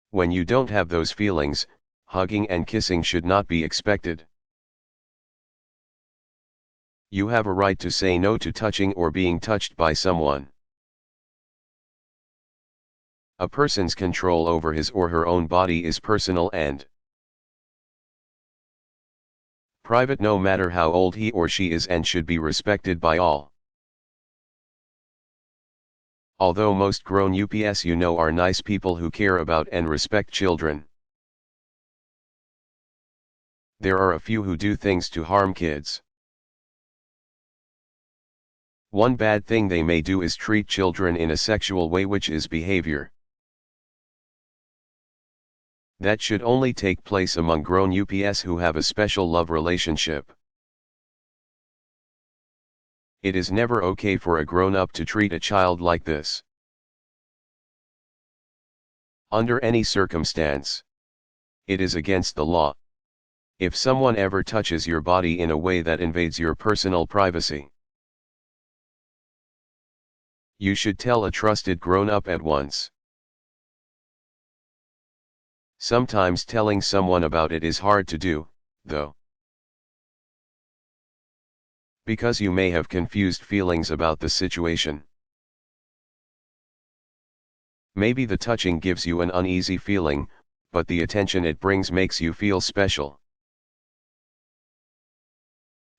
When you don't have those feelings, hugging and kissing should not be expected. You have a right to say no to touching or being touched by someone. A person's control over his or her own body is personal and private, no matter how old he or she is, and should be respected by all. Although most grown ups are nice people who care about and respect children, there are a few who do things to harm kids. One bad thing they may do is treat children in a sexual way, which is behavior that should only take place among grown ups who have a special love relationship. It is never okay for a grown-up to treat a child like this. Under any circumstance, it is against the law. If someone ever touches your body in a way that invades your personal privacy, you should tell a trusted grown-up at once. Sometimes telling someone about it is hard to do, though, because you may have confused feelings about the situation. Maybe the touching gives you an uneasy feeling, but the attention it brings makes you feel special.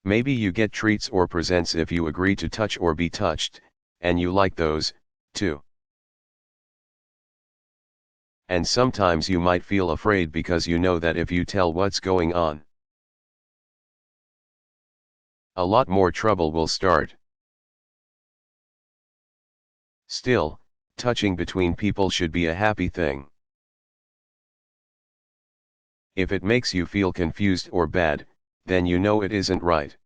Maybe you get treats or presents if you agree to touch or be touched, and you like those, too. And sometimes you might feel afraid because you know that if you tell what's going on, a lot more trouble will start. Still, touching between people should be a happy thing. If it makes you feel confused or bad, then you know it isn't right.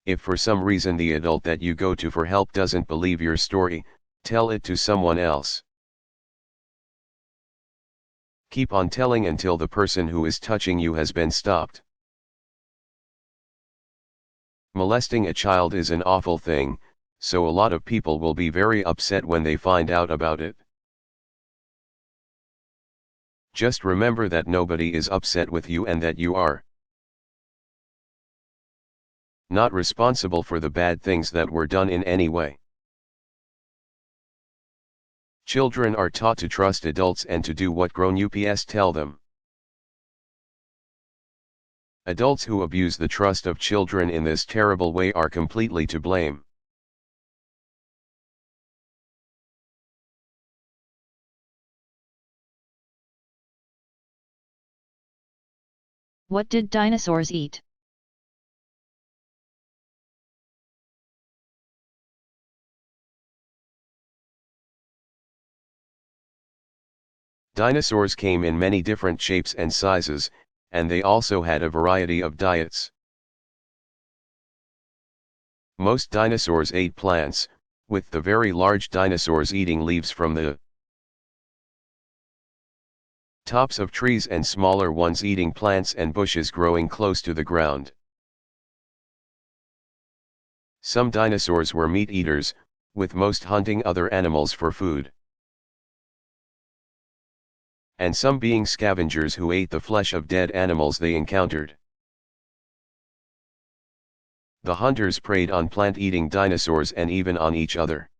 If for some reason the adult that you go to for help doesn't believe your story, tell it to someone else. Keep on telling until the person who is touching you has been stopped. Molesting a child is an awful thing, so a lot of people will be very upset when they find out about it. Just remember that nobody is upset with you and that you are not responsible for the bad things that were done in any way. Children are taught to trust adults and to do what grown-ups tell them. Adults who abuse the trust of children in this terrible way are completely to blame. What did dinosaurs eat? Dinosaurs came in many different shapes and sizes, and they also had a variety of diets. Most dinosaurs ate plants, with the very large dinosaurs eating leaves from the tops of trees and smaller ones eating plants and bushes growing close to the ground. Some dinosaurs were meat eaters, with most hunting other animals for food. And some being scavengers who ate the flesh of dead animals they encountered. The hunters preyed on plant-eating dinosaurs and even on each other.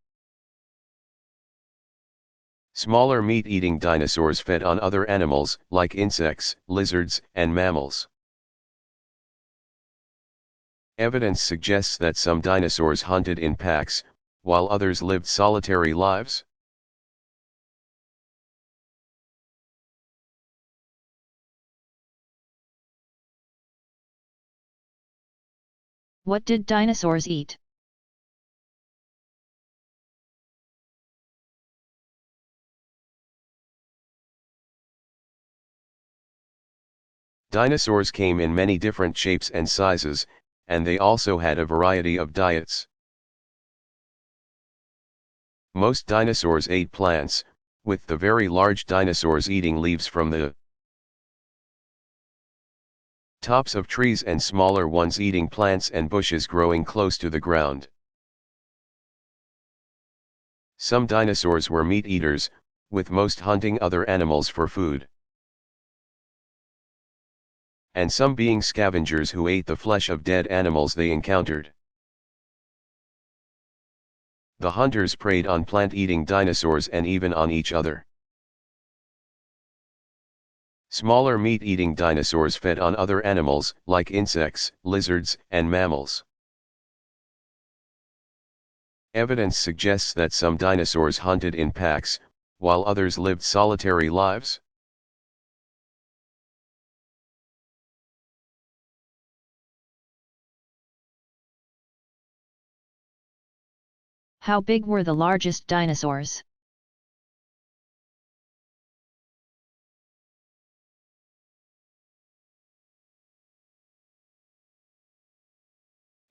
Smaller meat-eating dinosaurs fed on other animals, like insects, lizards, and mammals. Evidence suggests that some dinosaurs hunted in packs, while others lived solitary lives. What did dinosaurs eat? Dinosaurs came in many different shapes and sizes, and they also had a variety of diets. Most dinosaurs ate plants, with the very large dinosaurs eating leaves from the tops of trees and smaller ones eating plants and bushes growing close to the ground. Some dinosaurs were meat eaters, with most hunting other animals for food. And some being scavengers who ate the flesh of dead animals they encountered. The hunters preyed on plant-eating dinosaurs and even on each other. Smaller meat-eating dinosaurs fed on other animals, like insects, lizards, and mammals. Evidence suggests that some dinosaurs hunted in packs, while others lived solitary lives. How big were the largest dinosaurs?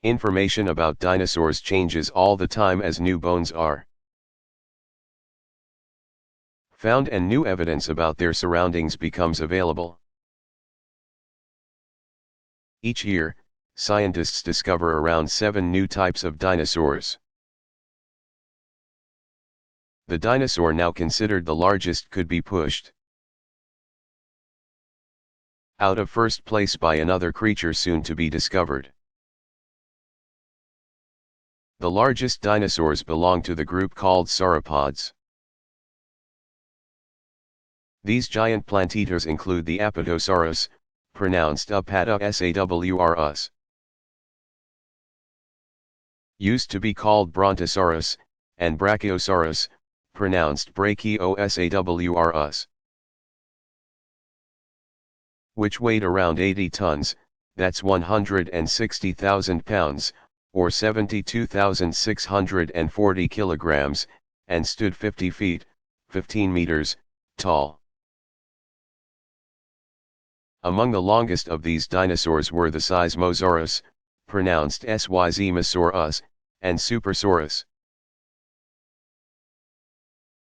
Information about dinosaurs changes all the time as new bones are found and new evidence about their surroundings becomes available. Each year, scientists discover around 7 new types of dinosaurs. The dinosaur now considered the largest could be pushed out of first place by another creature soon to be discovered. The largest dinosaurs belong to the group called sauropods. These giant plant eaters include the Apatosaurus, pronounced Apatosaurus. Used to be called Brontosaurus, and Brachiosaurus, pronounced Brachiosaurus. Which weighed around 80 tons, that's 160,000 pounds, or 72,640 kilograms, and stood 50 feet, 15 meters, tall. Among the longest of these dinosaurs were the Seismosaurus, pronounced Syzmosaurus, and Supersaurus.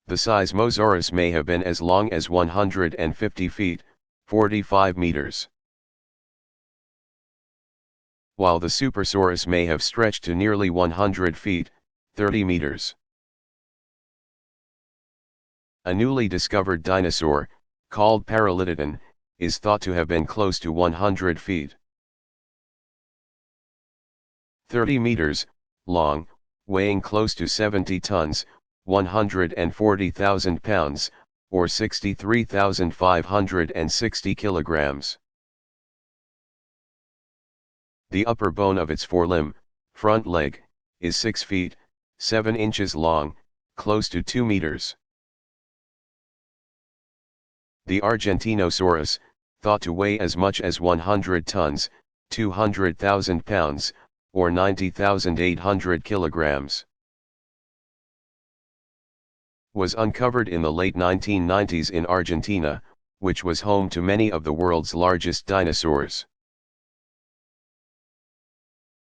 The Seismosaurus may have been as long as 150 feet, 45 meters. While the Supersaurus may have stretched to nearly 100 feet, 30 meters. A newly discovered dinosaur, called Paralitodon, is thought to have been close to 100 feet. 30 meters, long, weighing close to 70 tons, 140,000 pounds, or 63,560 kilograms. The upper bone of its forelimb, front leg, is 6 feet, 7 inches long, close to 2 meters. The Argentinosaurus, thought to weigh as much as 100 tons, 200,000 pounds, or 90,800 kilograms. Was uncovered in the late 1990s in Argentina, which was home to many of the world's largest dinosaurs.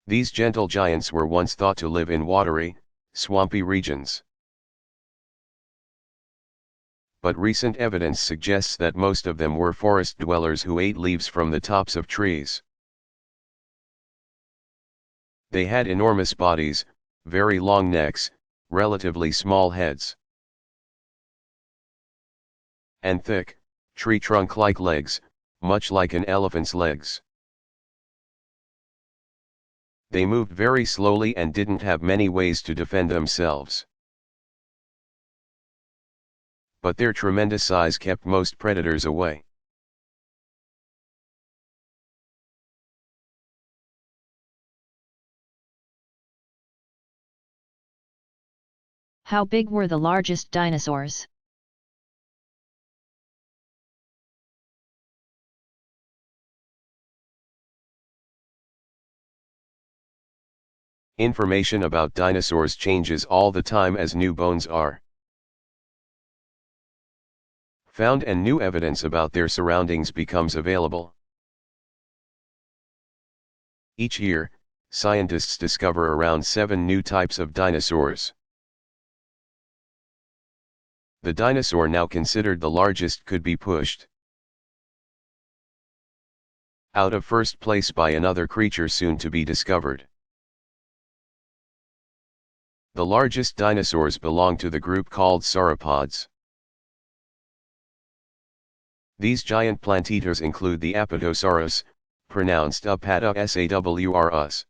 These gentle giants were once thought to live in watery, swampy regions. But recent evidence suggests that most of them were forest dwellers who ate leaves from the tops of trees. They had enormous bodies, very long necks, relatively small heads, and thick, tree trunk-like legs, much like an elephant's legs. They moved very slowly and didn't have many ways to defend themselves. But their tremendous size kept most predators away. How big were the largest dinosaurs? Information about dinosaurs changes all the time as new bones are found and new evidence about their surroundings becomes available. Each year, scientists discover around 7 new types of dinosaurs. The dinosaur now considered the largest could be pushed out of first place by another creature soon to be discovered. The largest dinosaurs belong to the group called sauropods. These giant plant eaters include the Apatosaurus, pronounced Apatosaurus.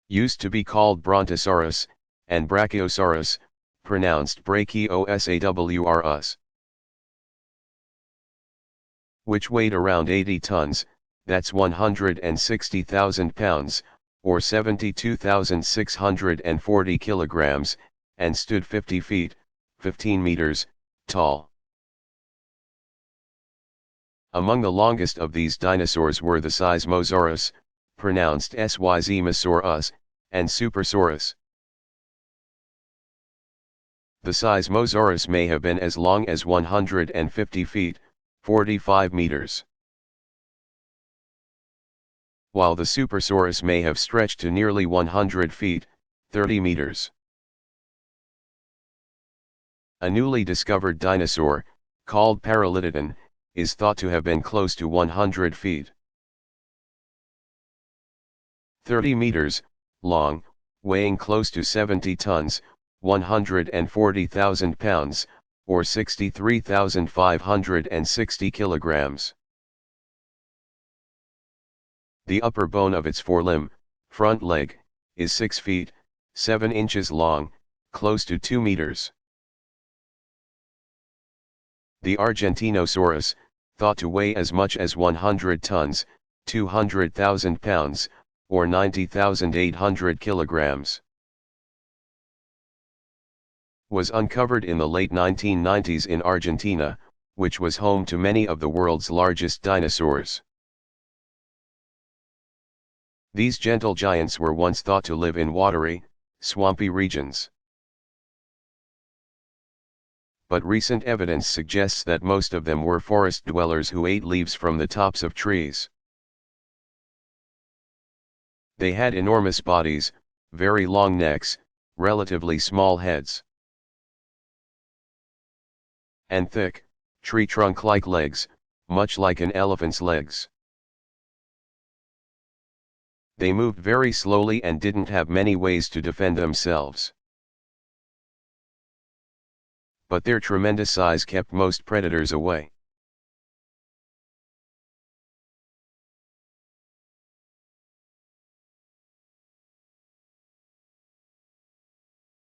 Used to be called Brontosaurus, and Brachiosaurus, pronounced Brachiosaurus. Which weighed around 80 tons, that's 160,000 pounds, or 72,640 kilograms, and stood 50 feet, 15 meters, tall. Among the longest of these dinosaurs were the Seismosaurus, pronounced Syzmosaurus, and Supersaurus. The Seismosaurus may have been as long as 150 feet, 45 meters. While the Supersaurus may have stretched to nearly 100 feet, 30 meters. A newly discovered dinosaur, called Paralitodon, is thought to have been close to 100 feet. 30 meters, long, weighing close to 70 tons, 140,000 pounds, or 63,560 kilograms. The upper bone of its forelimb, front leg, is 6 feet, 7 inches long, close to 2 meters. The Argentinosaurus, thought to weigh as much as 100 tons, 200,000 pounds, or 90,800 kilograms, was uncovered in the late 1990s in Argentina, which was home to many of the world's largest dinosaurs. These gentle giants were once thought to live in watery, swampy regions. But recent evidence suggests that most of them were forest dwellers who ate leaves from the tops of trees. They had enormous bodies, very long necks, relatively small heads, and thick, tree trunk-like legs, much like an elephant's legs. They moved very slowly and didn't have many ways to defend themselves. But their tremendous size kept most predators away.